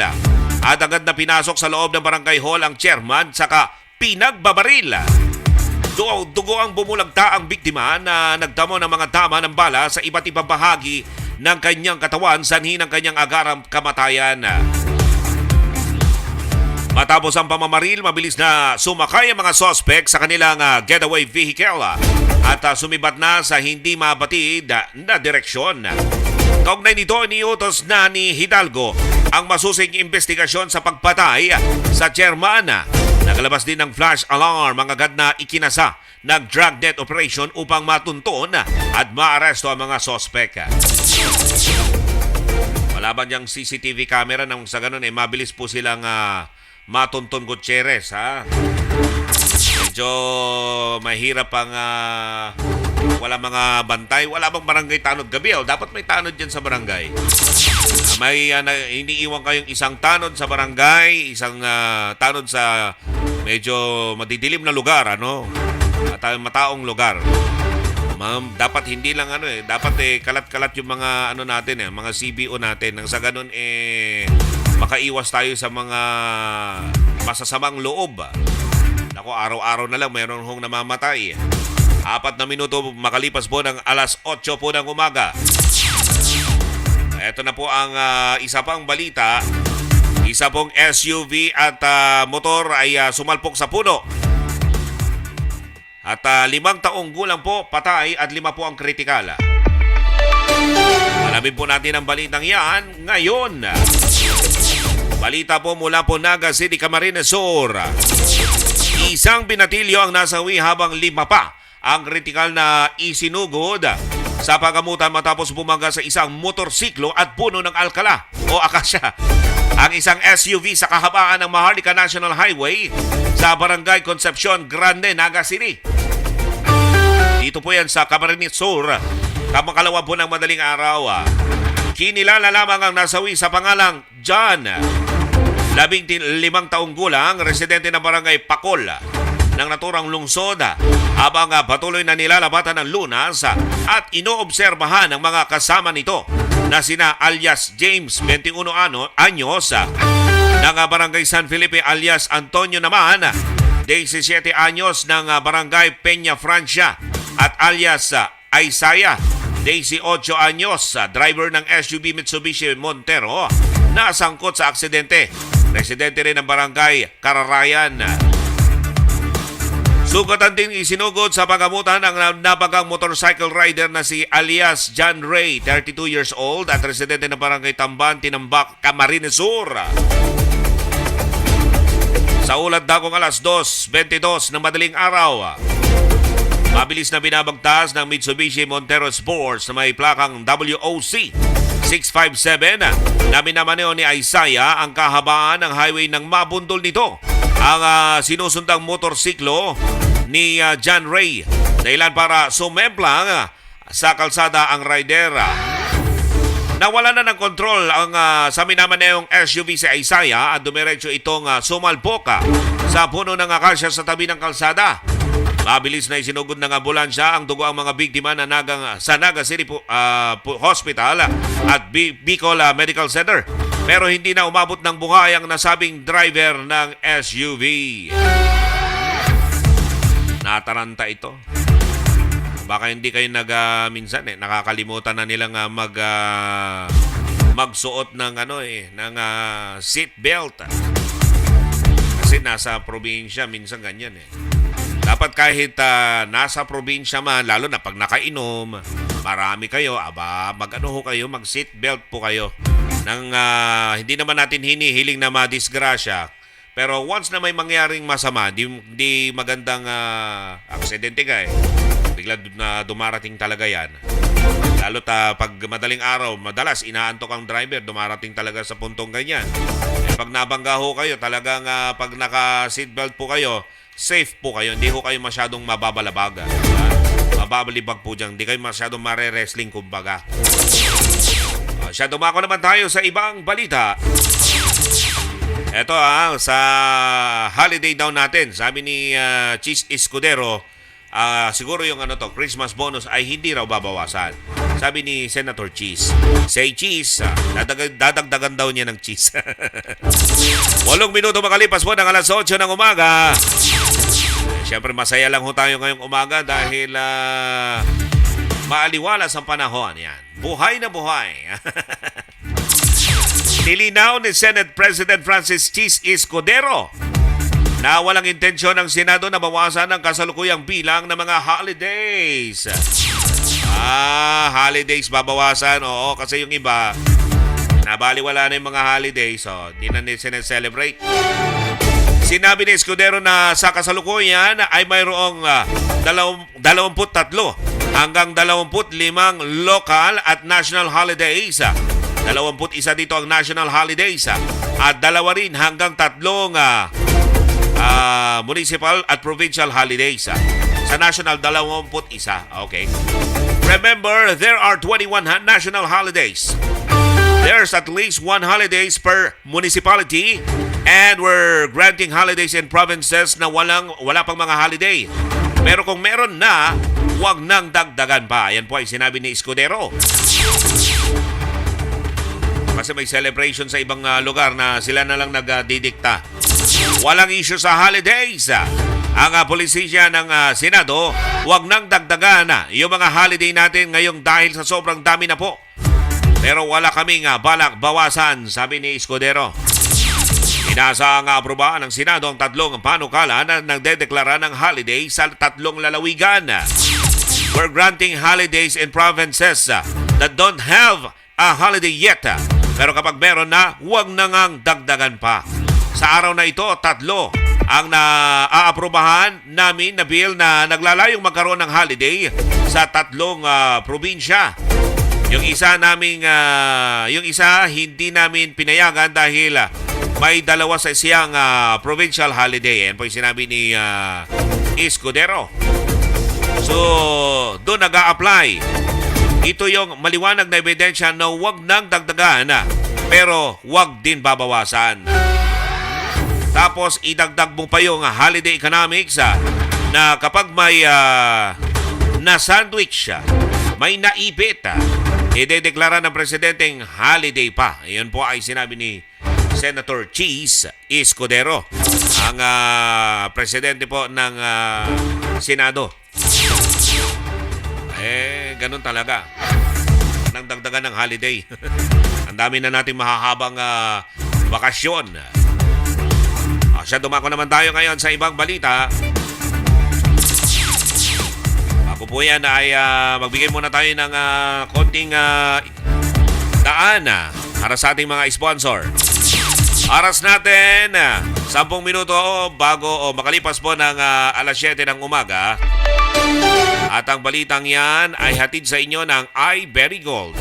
at agad na pinasok sa loob ng barangay hall ang chairman saka pinagbabaril. Dugo ang bumulagta ang biktima na nagdamo ng mga tama ng bala sa iba't ibang bahagi ng kanyang katawan sanhi ng kanyang agarang kamatayan. Matapos ang pamamaril, mabilis na sumakay ang mga sospek sa kanilang getaway vehicle at sumibat na sa hindi mabatid na direksyon. Kaugnay nito, iniutos na ni Hidalgo ang masusing investigasyon sa pagpatay sa chairman. Naglabas din ng flash alarm ang agad na ikinasa ng dragnet operation upang matunton at maaresto ang mga sospek. Wala ba niyang CCTV camera nang sa ganun mabilis po silang Matonton Gutierrez, ha? Medyo mahirap ang wala mga bantay. Wala bang barangay tanod gabi? Dapat may tanod dyan sa barangay. May iniiwan kayong isang tanod sa barangay, isang tanod sa medyo madidilim na lugar, ano? At mataong lugar. Dapat hindi lang dapat kalat-kalat yung mga natin mga CBO natin nang sa ganun makaiwas tayo sa mga masasamang loob. Nako, araw-araw na lang mayroon hong namamatay. 4 na minuto makalipas po ng alas 8 po ng umaga. Ito na po ang isa pang balita. Isa pong SUV at motor ay sumalpok sa puno. At 5 taong gulang po patay at 5 po ang kritikal. Alamin po natin ang balitang yan ngayon. Balita po mula po Naga City, Camarines Sur. Isang binatilyo ang nasawi habang 5 pa ang kritikal na isinugod sa pagamutan matapos bumangga sa isang motorsiklo at puno ng alkala o akasya. Ang isang SUV sa kahabaan ng Maharlika National Highway sa Barangay Concepcion Grande, Naga City. Dito po yan sa Camarines Sur. Kamakalawa po ng madaling araw. Kinilala lamang ang nasawi sa pangalang John, 15 taong gulang, residente ng Barangay Pakol ng naturang lungsod, habang patuloy na nilalabatan ng lunas at inoobserbahan ng mga kasama nito na sina alias James, 21 anyos, ng Barangay San Felipe, alias Antonio naman, 17 anyos, ng Barangay Peña Francia, at alias Isaiah, 18 anyos, driver ng SUV Mitsubishi Montero na sangkot sa aksidente. Residente rin ng Barangay Kararayan. Sugatan din isinugod sa pagamutan ang nabagang motorcycle rider na si alias John Ray, 32 years old, at residente ng Barangay Tamban, Tinambak, Camarines Sur. Sa ulat dagong alas 2:22 ng madaling araw, mabilis na binabagtas ng Mitsubishi Montero Sports na may plakang WOC 657 na minamaneo ni Isaiah ang kahabaan ng highway nang mabundol nito ang sinusundang motorsiklo ni John Ray. Dahilan para sumemplang sa kalsada ang rider. Nawala na ng kontrol ang sa minamaneong SUV si Isaiah at dumiretso itong sumalpok sa puno ng akasya sa tabi ng kalsada. Mabilis na isinugod ng ambulansya ang dugo ang mga biktima na sa Naga City Hospital at Bicol Medical Center. Pero hindi na umabot ng buhay ang nasabing driver ng SUV. Nataranta ito. Baka hindi kayo minsan nakakalimutan na nilang magsuot ng ng seat belt. Kasi nasa probinsya minsan ganyan Dapat kahit nasa probinsya man, lalo na pag nakainom, marami kayo, mag seat belt po kayo. Hindi naman natin hinihiling na madisgrasya. Pero once na may mangyaring masama, di magandang aksidente bigla na dumarating talaga yan. Lalo pag madaling araw, madalas inaantok ang driver, dumarating talaga sa puntong ganyan. Pag nabangga ho kayo, talagang pag naka-seatbelt po kayo, safe po kayo. Hindi ho kayo masyadong mababalabag. Mababalibag po dyan. Hindi kayo masyadong mare-wrestling kumbaga. Siya, dumako naman tayo sa ibang balita. Ito sa holiday daw natin, sabi ni Cheese Escudero, siguro yung Christmas bonus ay hindi raw babawasan. Sabi ni Senator Cheese. Say cheese, dadagdagan daw niya ng cheese. 8 minuto makalipas po ng alas 8 ng umaga. Siyempre masaya lang ho tayo ngayong umaga dahil maaliwalas ang panahon. Yan. Buhay na buhay. Nilinaw ni Senate President Francis Cheese Escudero na walang intensyon ng Senado na bawasan ang kasalukuyang bilang ng mga holidays. Holidays babawasan. Oo, kasi yung iba, nabaliwala na yung mga holidays. Hindi na sineselebrate. Sinabi ni Escudero na sa kasalukuyan ay mayroong 23 hanggang 25 local at national holidays 21 dito ang national holidays at 2 rin hanggang 3 municipal at provincial holidays. Sa national, 21. Okay. Remember, there are 21 national holidays. There's at least 1 holidays per municipality and we're granting holidays in provinces na wala pang mga holiday. Pero kung meron na, huwag nang dagdagan pa. Yan po ay sinabi ni Escudero. Kasi may celebration sa ibang lugar na sila na lang nagdidikta. Walang issue sa holidays. Ang pulisya ng Senado, huwag nang dagdagan yung mga holiday natin ngayong dahil sa sobrang dami na po. Pero wala kaming balak bawasan, sabi ni Escudero. Inasahang aprobahan ng Senado ang 3 panukala na nagdedeklara ng holiday sa 3 lalawigan. We're granting holidays in provinces that don't have a holiday yet. Pero kapag meron na, huwag na ngang dagdagan pa. Sa araw na ito, 3 ang naaaprobahan namin na bill na naglalayong magkaroon ng holiday sa 3 probinsya. Yung isa hindi namin pinayagan dahil may 2 sa siyang provincial holiday. Yan po yung sinabi ni Escudero. So, doon nag-a-apply. Ito yung maliwanag na ebidensya na huwag nang dagdagan pero huwag din babawasan. Tapos idagdag mo pa yung holiday economics na kapag may na-sandwich, may naipit, idedeklara ng presidenteng holiday pa. Iyon po ay sinabi ni Senator Cheese Escudero, ang presidente po ng Senado. Ganun talaga. Nang dagdagan ng holiday. Ang dami na nating mahahabang bakasyon. Siya, dumako naman tayo ngayon sa ibang balita. Ako po yan ay magbigay muna tayo ng konting daan para sa ating mga sponsor. Oras natin, 10 minuto bago o makalipas po ng alas 7 ng umaga. At ang balitang yan ay hatid sa inyo ng iBerry Gold.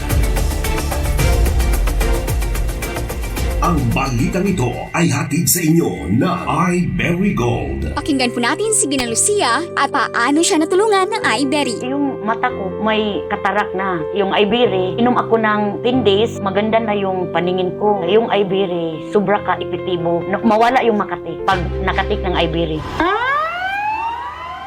Ang balitang ito ay hatid sa inyo ng iBerry Gold. Pakinggan po natin si Ginang Lucia at paano siya natulungan ng iBerry. Yung mata ko may katarak na. Yung iBerry, inom ako ng 10 days, maganda na yung paningin ko. Yung iBerry, sobra ka epektibo. Mawala yung Makati pag nakatik ng iBerry.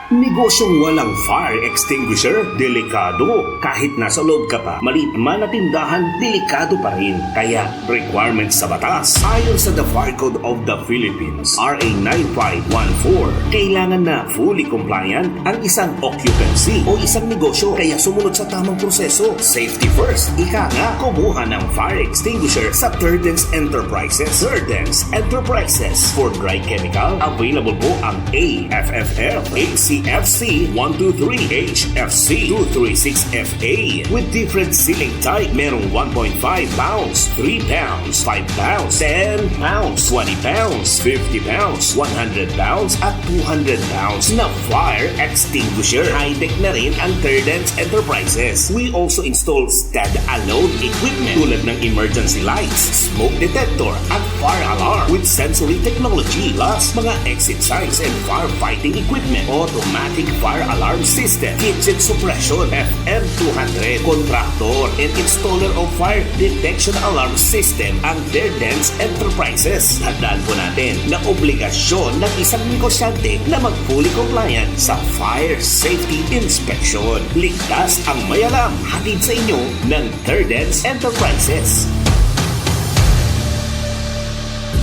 Negosyong walang fire extinguisher, delikado. Kahit nasa loob ka pa, maliit man na tindahan, delikado pa rin. Kaya, requirements sa batas. Ayon sa the Fire Code of the Philippines, RA 9514, kailangan na fully compliant ang isang occupancy o isang negosyo. Kaya sumunod sa tamang proseso. Safety first. Ika nga, kumuha ng fire extinguisher sa Turdens Enterprises. Turdens Enterprises. For dry chemical, available po ang AFFF, HFC 123, HFC 236FA with different sealing type. Merong 1.5 pounds, 3 pounds, 5 pounds, 10 pounds, 20 pounds, 50 pounds, 100 pounds at 200 pounds na fire extinguisher. High-tech na rin ang Turdens Enterprises. We also install stand-alone equipment tulad ng emergency lights, smoke detector at fire alarm with sensory technology, plus mga exit signs and firefighting equipment, automatic fire alarm system, kitchen suppression, FM200, contractor and installer of fire detection alarm system ang Turdens Enterprises. Tandaan po natin na obligasyon ng isang negosyante na mag-fully compliant sa fire safety inspection. Ligtas ang may alam, hatid sa inyo ng Turdens Enterprises.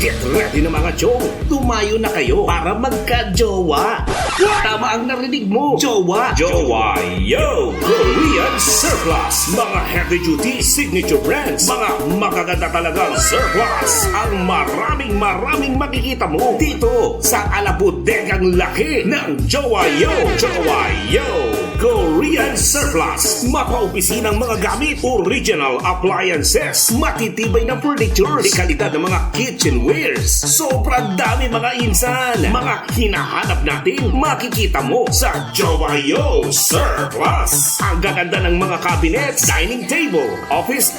Get ready na mga chong! Tumayo na kayo para magka-jowa! Tama ang narinig mo! Jowa! Jowa! Yo! Korean Surplus! Mga heavy-duty signature brands! Mga magaganda talagang surplus! Ang maraming makikita mo dito sa alabudegang laki ng Jowa Yo! Jowa Yo! Korean Surplus. Mapa-opisinang mga gamit, original appliances, matitibay na furnitures, kalidad ng mga kitchenwares. Sobrang dami mga insan. Mga hinahanap natin, makikita mo sa Jowayo Surplus. Ang gaganda ng mga cabinets, dining table, office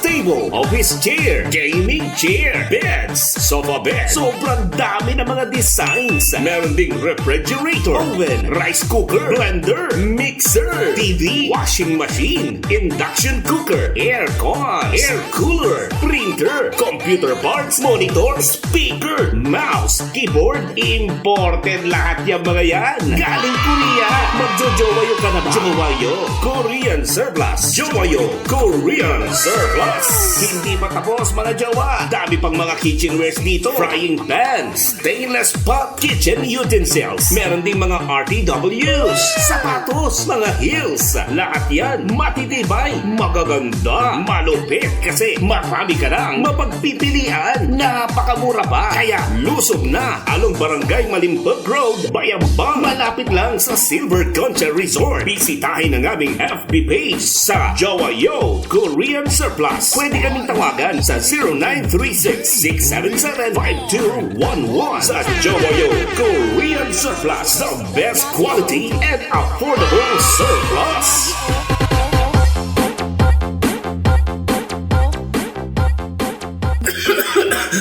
chair, gaming chair, beds, sofa bed. Sobrang dami ng mga designs. Meron ding refrigerator, oven, rice cooker, blender, mixer, TV, washing machine, induction cooker, aircon, air cooler, printer, computer parts, monitor, speaker, mouse, keyboard. Imported lahat yung mga yan. Galing Korea. Magjo-jowayo ka na ba? Jowayo Korean Surplus. Jowayo Korean Surplus. Hindi pa tapos mga jowa. Dami pang mga kitchenwares dito. Frying pan, stainless pot, kitchen utensils. Meron ding mga RTWs, sapatos, mga heels. Lahat yan matitibay, magaganda, malupit kasi marami ka nang mapagpipilian. Napakamura pa. Kaya lusog na along Barangay Malimpag Road, Bayambang. Malapit lang sa Silver Concha Resort. Bisitahin ang aming FB page sa Jowayo Korean Surplus. Pwede kaming tawagan sa 0936-677-5211. Sa Jowayo Korean Surplus, the best quality and affordable surplus.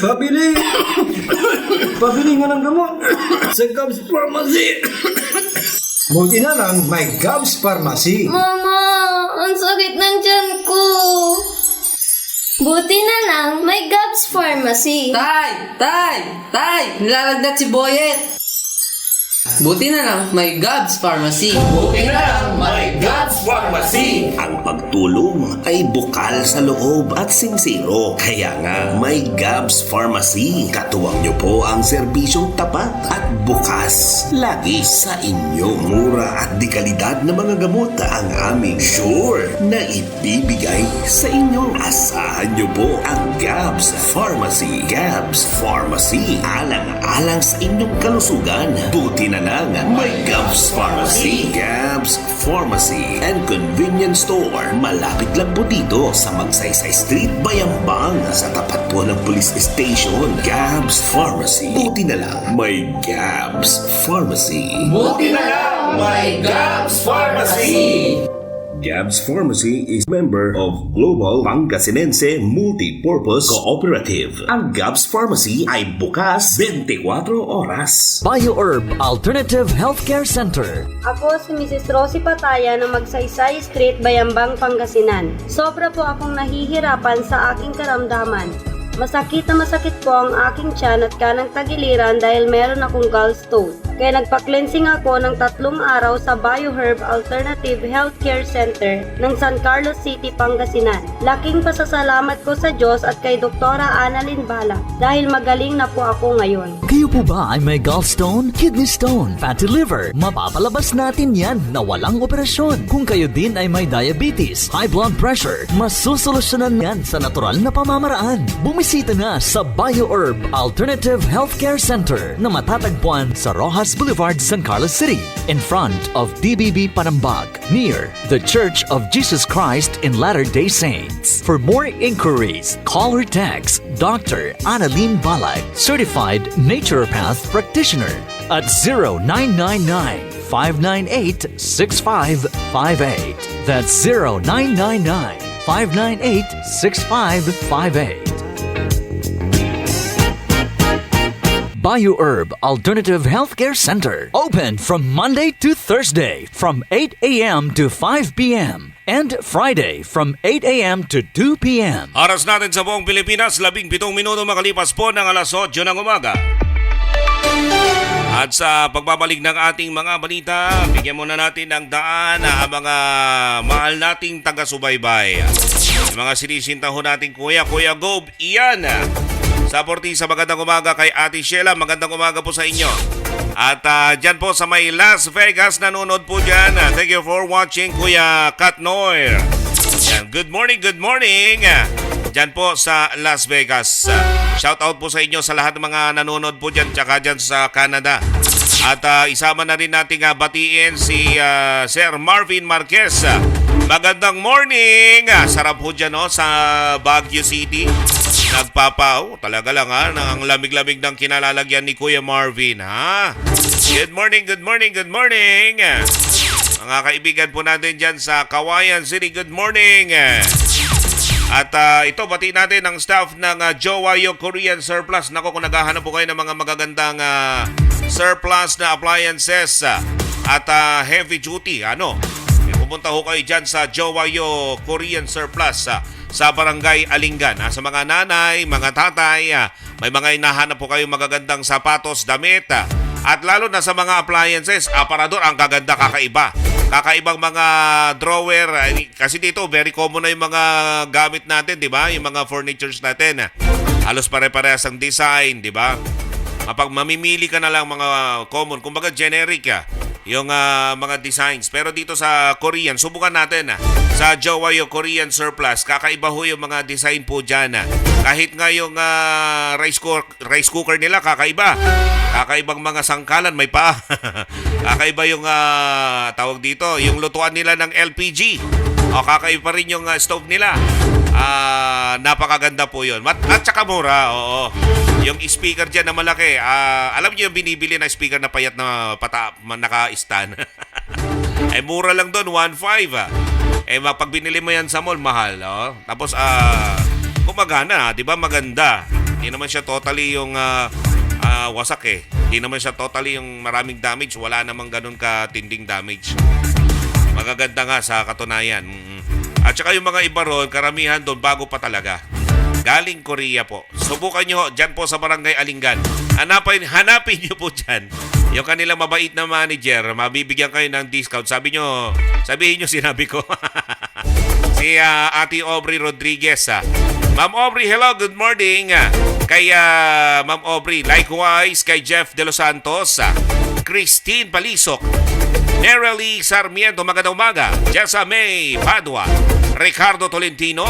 Pabili! Pabili nga ng gamot sa Gabs Pharmacy! Buti na lang may Gabs Pharmacy. Mama, ang sakit ng tiyan ko. Buti na lang may Gabs Pharmacy. Tay! Nilalagnat si Boyet! Buti na lang may Gabs Pharmacy. Ang pagtulong ay bukal sa loob at sincero. Kaya nga, may Gabs Pharmacy. Katuwang niyo po ang serbisyong tapat at bukas. Lagi sa inyo. Mura at dekalidad na mga gamot ang aming sure na ibibigay sa inyo. Asahan niyo po ang Gabs Pharmacy. Gabs Pharmacy. Alang-alang sa inyong kalusugan. Buti na lang may Gabs Pharmacy. Gabs Pharmacy and Convenience Store. Malapit lang po dito sa Magsaysay Street, Bayambang. Sa tapat po ng police station. Gabs Pharmacy. Buti na lang may Gabs Pharmacy. Gabs Pharmacy is member of Global Pangasinense Multipurpose Cooperative. Ang Gabs Pharmacy ay bukas 24 oras. BioHerb Alternative Healthcare Center. Ako si Mrs. Rosie Pataya ng Magsaysay Street, Bayambang, Pangasinan. Sobra po akong nahihirapan sa aking karamdaman. Masakit na masakit po ang aking tiyan at kanang tagiliran dahil meron akong gallstone. Kaya nagpa-cleansing ako ng 3 araw sa BioHerb Alternative Healthcare Center ng San Carlos City, Pangasinan. Laking pasasalamat ko sa Diyos at kay Doktora Annalyn Bala dahil magaling na po ako ngayon. Kayo po ba ay may gallstone, kidney stone, fatty liver? Mapapalabas natin yan na walang operasyon. Kung kayo din ay may diabetes, high blood pressure, masusolusyonan yan sa natural na pamamaraan. Bumisita na sa BioHerb Alternative Healthcare Center na matatagpuan sa Rojas Boulevard, San Carlos City, in front of DBB Panambag, near the Church of Jesus Christ in Latter-day Saints. For more inquiries, call or text Dr. Annalyn Balag, certified naturopath practitioner at 0999-598-6558. That's 0999-598-6558. BioHerb Alternative Healthcare Center. Open from Monday to Thursday from 8 a.m. to 5 p.m. and Friday from 8 a.m. to 2 p.m. Oras natin sa buong Pilipinas, 17 minuto makalipas po ng alas 8 ng umaga. At sa pagbabalik ng ating mga balita, bigyan muna natin ng daan ang mga mahal nating taga-subaybay. Yung mga sinisintaho nating Kuya Gob, iyan. Sa Portisa, magandang umaga kay Ate Sheila. Magandang umaga po sa inyo. At dyan po sa may Las Vegas, nanonood po dyan. Thank you for watching, Kuya Kat Noir. Yan. Good morning. Dyan po sa Las Vegas. Shout out po sa inyo sa lahat ng mga nanonood po dyan, tsaka dyan sa Canada. At isama na rin natin batiin si Sir Marvin Marquez. Magandang morning! Sarap po dyan sa Baguio City. Talaga lang ang lamig-lamig ng kinalalagyan ni Kuya Marvin, ha? Good morning, good morning, good morning! Mga kaibigan po natin dyan sa Kawayan City, good morning! At ito, bati natin ang staff ng Jowayo Korean Surplus. Nako, kung naghahanap po kayo ng mga magagandang surplus na appliances at heavy duty, pupunta ho kayo dyan sa Jowayo Korean Surplus sa Barangay Alingan. Sa mga nanay, mga tatay, may mga hinahanap po kayo magagandang sapatos, damit, at lalo na sa mga appliances, aparador, ang gaganda, kakaiba. Kakaibang mga drawer, kasi dito very common na yung mga gamit natin, di ba? Yung mga furnitures natin. Halos pare-parehas ang design, di ba? Kapag mamimili ka na lang mga common, kumbaga generic yung mga designs. Pero dito sa Korean, subukan natin sa Jowayo Korean Surplus, kakaiba ho yung mga design po dyan. Kahit nga yung rice cooker nila, kakaiba. Kakaibang mga sangkalan, may pa. Kakaiba yung tawag dito, yung lutuan nila ng LPG. O kakaiba rin yung stove nila. Napakaganda po yun. At saka mura, oo. Yung speaker dyan na malaki, alam niyo yung binibili na speaker na payat na naka-stand. Mura lang doon, 1.5. Pag binili mo yan sa mall, mahal. Tapos, gumagana, di ba? Maganda. Hindi naman siya totally yung wasak Hindi naman siya totally yung maraming damage. Wala namang ganun katinding damage. Magaganda nga sa katunayan. At saka yung mga iba ron, karamihan doon, bago pa talaga. Galing Korea po. Subukan nyo dyan po sa Barangay Alingan. Hanapin nyo po dyan. Yung kanilang mabait na manager, mabibigyan kayo ng discount. Sabihin nyo sinabi ko. Si Ate Aubrey Rodriguez. Ma'am Aubrey, hello, good morning. Kay Ma'am Aubrey, likewise kay Jeff De Los Santos, Christine Palisok, Nerely Sarmiento, magandang umaga. Jessa May Padua, Ricardo Tolentino,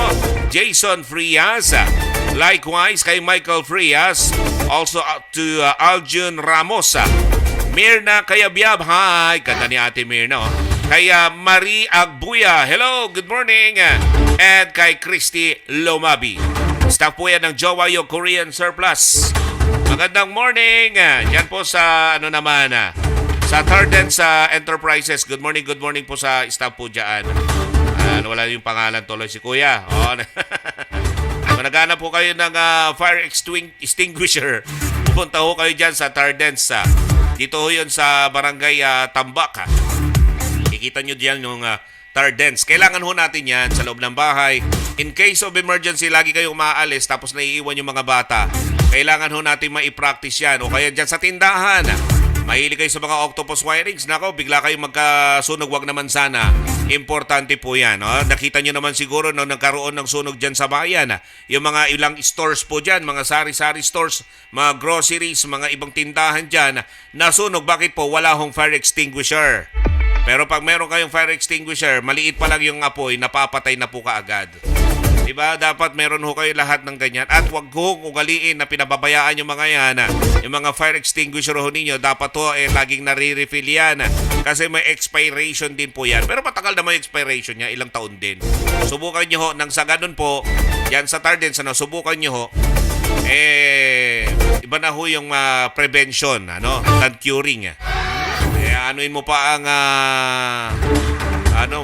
Jason Frias, likewise kay Michael Frias, also to Aljun Ramos, Mirna Kayabyab, hi, ganda ni Ate Mirna, kay Marie Agbuya, hello, good morning, and kay Christy Lomabi. Staff po yan ng Jowayo Korean Surplus. Magandang morning, yan po sa sa Tardens Enterprises. Good morning po sa staff po dyan. Wala yung pangalan tuloy si Kuya. Kung naghanap po kayo ng fire extinguisher, pupunta ho kayo dyan sa Tardens. Dito ho yun sa Barangay Tambak. Kikita nyo dyan yung Tardens. Kailangan ho natin yan sa loob ng bahay. In case of emergency, lagi kayong umaalis tapos naiiwan yung mga bata. Kailangan ho natin maipractice yan. O kaya dyan sa tindahan. Mahilig kayo sa mga octopus wirings. Nako, bigla kayong magkasunog. Wag naman sana. Importante po yan. Nakita nyo naman siguro nung nagkaroon ng sunog dyan sa bayan. Yung mga ilang stores po dyan, mga sari-sari stores, mga groceries, mga ibang tindahan dyan, nasunog. Bakit po? Wala hong fire extinguisher. Pero pag meron kayong fire extinguisher, maliit pa lang yung apoy, napapatay na po kaagad. Diba? Dapat meron ho kayo lahat ng ganyan. At wag hong ugaliin na pinababayaan yung mga yan. Yung mga fire extinguisher ho ninyo, dapat ho laging nare-refill yan. Kasi may expiration din po yan. Pero matagal na may expiration niya, ilang taon din. Subukan nyo ho, nang sa ganun po, yan sa Tardens, subukan nyo ho, iba na ho yung prevention, than curing. Anuin mo pa ang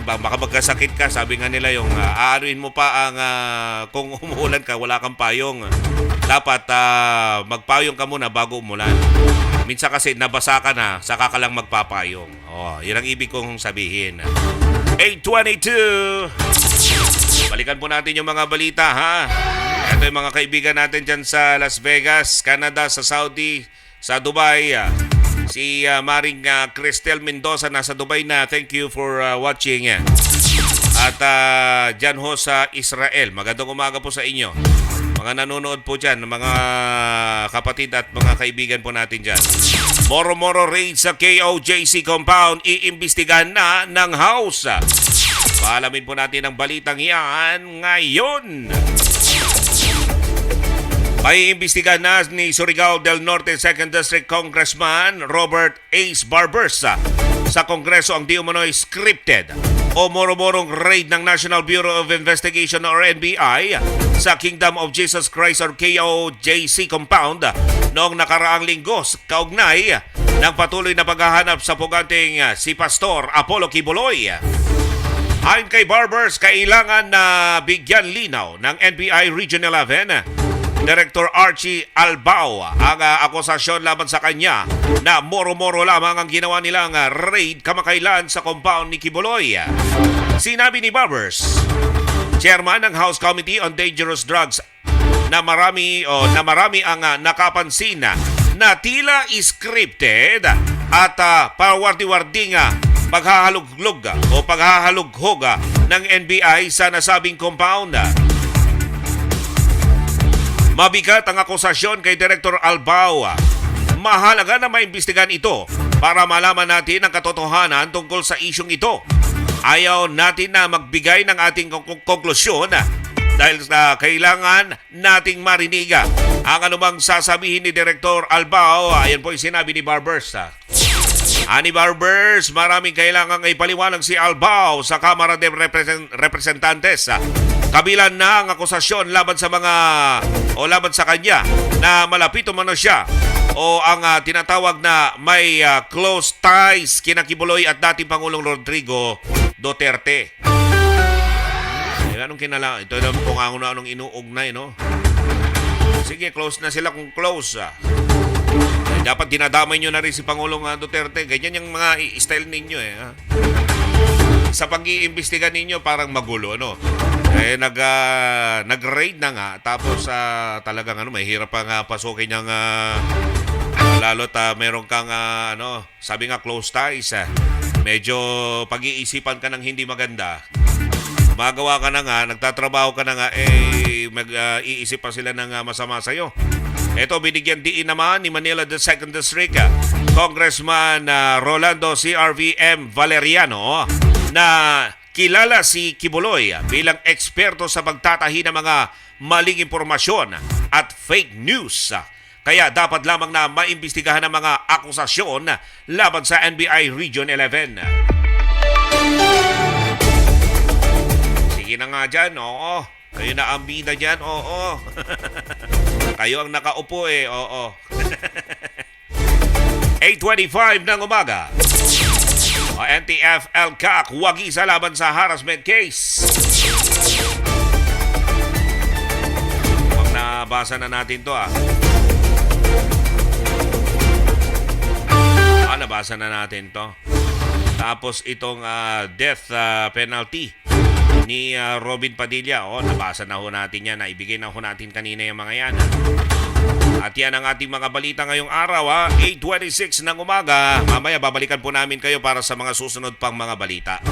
baka magkasakit ka, sabi nga nila yung aanuin mo pa ang kung umuulan ka, wala kang payong. Dapat magpayong ka muna bago umulan. Minsan kasi nabasa ka na, saka ka lang magpapayong. Yun ang ibig kong sabihin. 8:22. Balikan po natin yung mga balita, ha? Ito yung mga kaibigan natin dyan sa Las Vegas, Canada, sa Saudi, sa Dubai. Si Maring Cristel Mendoza nasa Dubai na. Thank you for watching. At dyan ho sa Israel. Magandang umaga po sa inyo. Mga nanonood po dyan, mga kapatid at mga kaibigan po natin dyan. Moro-moro raid sa KOJC compound. Iimbestigahan na ng House. Paalamin po natin ang balitang yan ngayon. May imbestigahan na ni Surigao del Norte 2nd District Congressman Robert Ace Barbers sa Kongreso ang di umano'y scripted o moro-morong raid ng National Bureau of Investigation or NBI sa Kingdom of Jesus Christ or KOJC compound noong nakaraang linggo kaugnay ng patuloy na paghahanap sa puganting si Pastor Apollo Kibuloy. Ayon kay Barbers, kailangan na bigyan linaw ng NBI Region 11 Director Archie Albao ang akusasyon laban sa kanya na moro-moro lamang ang ginawa nilang raid kamakailan sa compound ni Kibuloy. Sinabi ni Barbers, chairman ng House Committee on Dangerous Drugs, na marami ang nakapansin na tila scripted at pawardi-warding paghahaluglog o paghahalughog ng NBI sa nasabing compound. Mabigat ang akusasyon kay Director Albao. Mahalaga na maimbestigahan ito para malaman natin ang katotohanan tungkol sa isyong ito. Ayaw natin na magbigay ng ating konklusyon dahil kailangan nating marinig ang anumang sasabihin ni Director Albao. Ayan po yung sinabi ni Barbers. Ani Barbers, maraming kailangang ipaliwanag si Albao sa Kamara de Representantes. Kabilan na ang akusasyon laban sa kanya na malapit umano siya o ang tinatawag na may close ties kina Kibuloy at dating Pangulong Rodrigo Duterte. Anong kinala? Ito na kung anong inuugnay, no? Sige, close na sila kung close. Dapat dinadamay nyo na rin si Pangulong Duterte. Ganyan yung mga style ninyo eh. Sa pag-iimbestiga ninyo parang magulo, no? Nag-raid na nga tapos talagang mahirap pang pasukin ng lalo't meron kang sabi nga close ties. Medyo pag-iisipan ka ng hindi maganda. Magawa ka na nga, nagtatrabaho ka na nga, mag-iisip pa sila ng masama sa'yo. Ito, binigyan diin naman ni Manila the 2nd District Congressman Rolando CRVM Valeriano na kilala si Kibuloy bilang eksperto sa pagtatahi ng mga maling impormasyon at fake news. Kaya dapat lamang na maimbestigahan ang mga akusasyon laban sa NBI Region 11. Sige na nga dyan, oo. Kayo na ang bida dyan, oo. Kayo ang nakaupo oo. 8:25 ng umaga. O NTF-ELCAC wagi sa laban sa harassment case. Pag nabasa na natin to nabasa na natin to. Tapos itong death penalty ni Robin Padilla. Nabasa na ho natin yan. Naibigay na ho natin kanina yung mga yan. At yan ang ating mga balita ngayong araw. 8:26 ng umaga. Mamaya babalikan po namin kayo para sa mga susunod pang mga balita.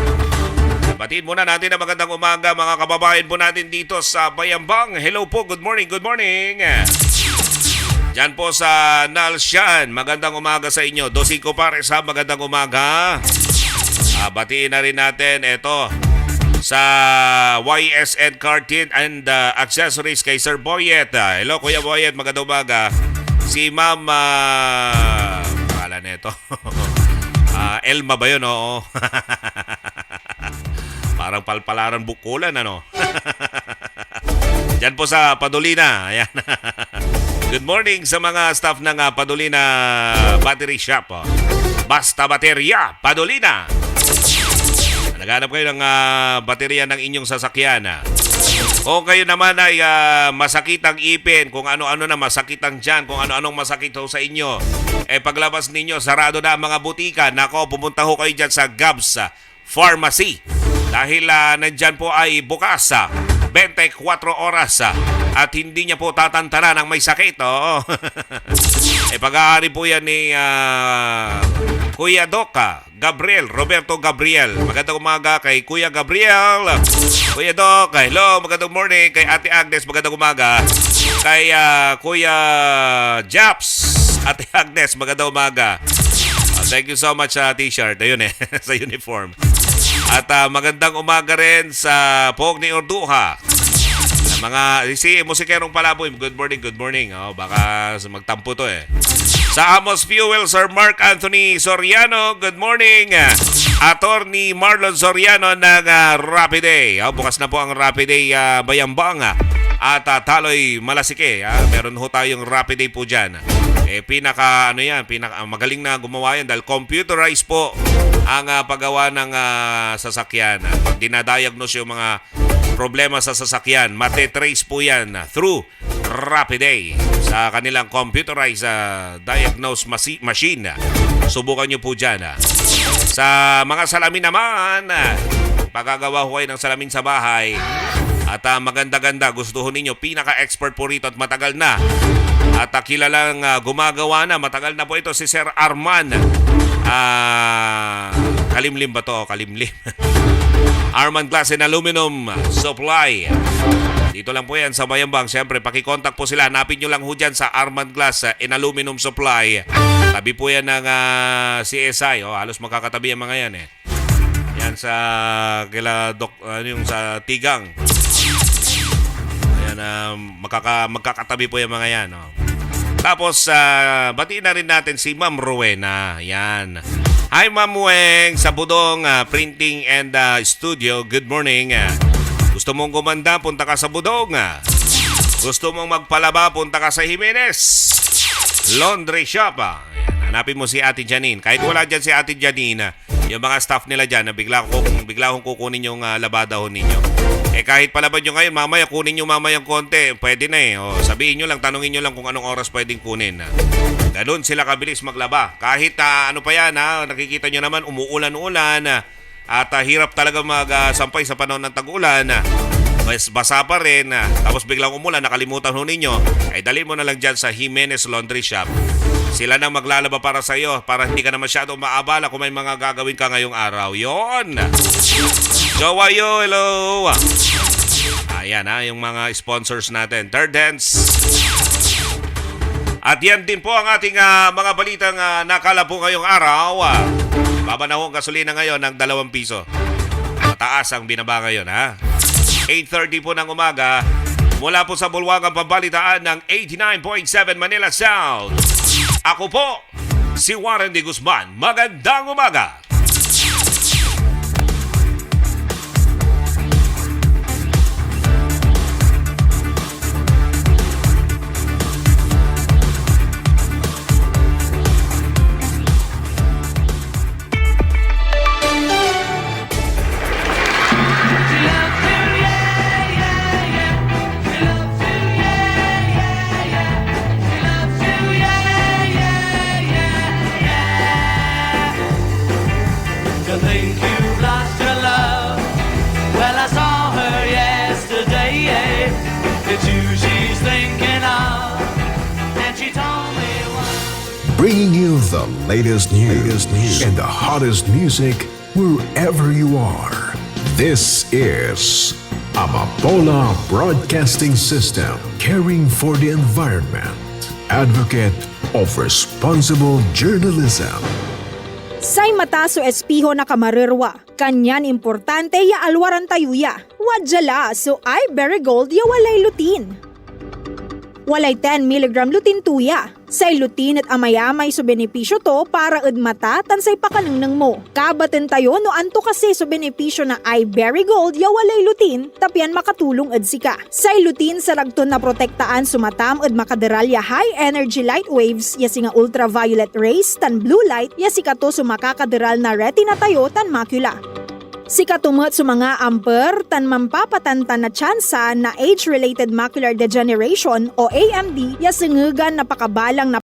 Batiin muna natin ang magandang umaga mga kababayan po natin dito sa Bayambang. Hello po, good morning, good morning. Diyan po sa Nalsyan, magandang umaga sa inyo. Dosiko Pares magandang umaga. Batiin na rin natin ito sa YSN Cartin and Accessories kay Sir Boyet. Hello Kuya Boyet, magandang umaga. Si Ma'am pangalan nito. Elma ba yun? Oo. Parang palpalaran bukulan Diyan po sa Padolina. Ayan. Good morning sa mga staff ng Padolina Battery Shop. Basta Baterya, Padolina. Naghanap kayo ng baterya ng inyong sasakyan. O kayo naman ay masakit ang ipin, kung ano-ano na masakit ang tiyan, kung ano-anong masakit ho sa inyo. Paglabas ninyo, sarado na ang mga butika. Nako, pumunta ho kayo dyan sa Gabs Pharmacy. Dahil nandyan po ay bukas 24 oras at hindi niya po tatantanan ang may sakit. Pag-aari po yan ni Kuya Doc Gabriel, Roberto Gabriel. Magandang umaga kay Kuya Gabriel. Kuya Doc, hello, magandang morning. Kay Ate Agnes, magandang umaga. Kay Kuya Japs, Ate Agnes, magandang umaga. Thank you so much sa t-shirt. Ayun sa uniform. At magandang umaga rin sa Pog ni Orduha. Mga si musikerong palaboy, good morning. Oh, baka magtampo to eh. Sa Amos Fuel, Sir Mark Anthony Soriano, good morning. Attorney Marlon Soriano ng Rapid Day. Bukas na po ang Rapid Day Bayambang at Taloy Malasike. Meron ho tayong Rapid Day po dyan. Pinaka magaling na gumawa yan dahil computerized po ang paggawa ng sasakyan. Pag dinadiagnose yung mga problema sa sasakyan, mate-trace po yan through Rapid Day sa kanilang computerized diagnose machine. Subukan nyo po dyan. Sa mga salamin naman, pagkagawa ko kayo ng salamin sa bahay at maganda-ganda, gustuhin ninyo, pinaka-expert po rito at matagal na. At kilalang gumagawa na, matagal na po ito si Sir Arman. Kalimlim ba to? Kalimlim. Arman Glass and Aluminum Supply. Dito lang po yan sa Bayambang. Siyempre, pakikontak po sila. Hanapin nyo lang ho dyan sa Arman Glass and Aluminum Supply. Tabi po yan ng CSI. Halos makakatabi ang mga yan eh. Yan sa yung sa Tigang. Ayan, magkakatabi po yung mga yan. Tapos, batiin na rin natin si Ma'am Rowena. Yan. Hi, Ma'am Weng sa Budong Printing and Studio. Good morning. Gusto mong gumanda, punta ka sa Budong. Gusto mong magpalaba, punta ka sa Jimenez Laundry Shop. Ayan, hanapin mo si Ate Janine. Kahit wala dyan si Ate Janine, yung mga staff nila dyan, bigla kong kukunin yung labada ho ninyo. Kahit palabad nyo ngayon, mamaya kunin nyo mamayang konti. Pwede na eh. Sabihin nyo lang, tanungin nyo lang kung anong oras pwedeng kunin. Ganun sila kabilis maglaba. Kahit ano pa yan, nakikita nyo naman, umuulan-ulan. At hirap talaga magsampay sa panahon ng tag-ulan. Basa pa rin. Tapos biglang umulan, nakalimutan ho ninyo. Dali mo na lang dyan sa Jimenez Laundry Shop. Sila nang maglalaba para sa iyo para hindi ka na masyadong maabala kung may mga gagawin ka ngayong araw. Yon! Jowayo, hello! Ayan yung mga sponsors natin. Third Hands. At yan din po ang ating mga balitang nakala po ngayong araw. Baba na ho ang gasolina ngayon ng 2 piso. Mataas ang binaba ngayon, 8:30 po ng umaga. Mula po sa bulwagang pambalitaan ng 89.7 Manila Sound. Ako po, si Warren D. Guzman. Magandang umaga! Bringing you the latest news and the hottest music wherever you are. This is Amapola Broadcasting System, caring for the environment, advocate of responsible journalism. Say mata so espiho na kamarirwa, kanyan importante ya alwaran tayuya, wadjala so ay berry gold ya walay lutin. Walay 10 mg lutin tuya. Say lutin at amayamay so benepisyo to para udmata tansay pakanang mo. Kabaten tayo no anto kasi so benepisyo na ay berry gold ya walay lutin tapyan makatulong ed sika. Say lutin sa ragton na protektaan sumatam ed makaderal ya high energy light waves ya singa ultraviolet rays tan blue light ya sika to sumakakaderal na retina tayo tan macula. Sikatumot sa mga amper tan mampapatantan na tsansa na age-related macular degeneration o AMD ya singugan na pakabalang na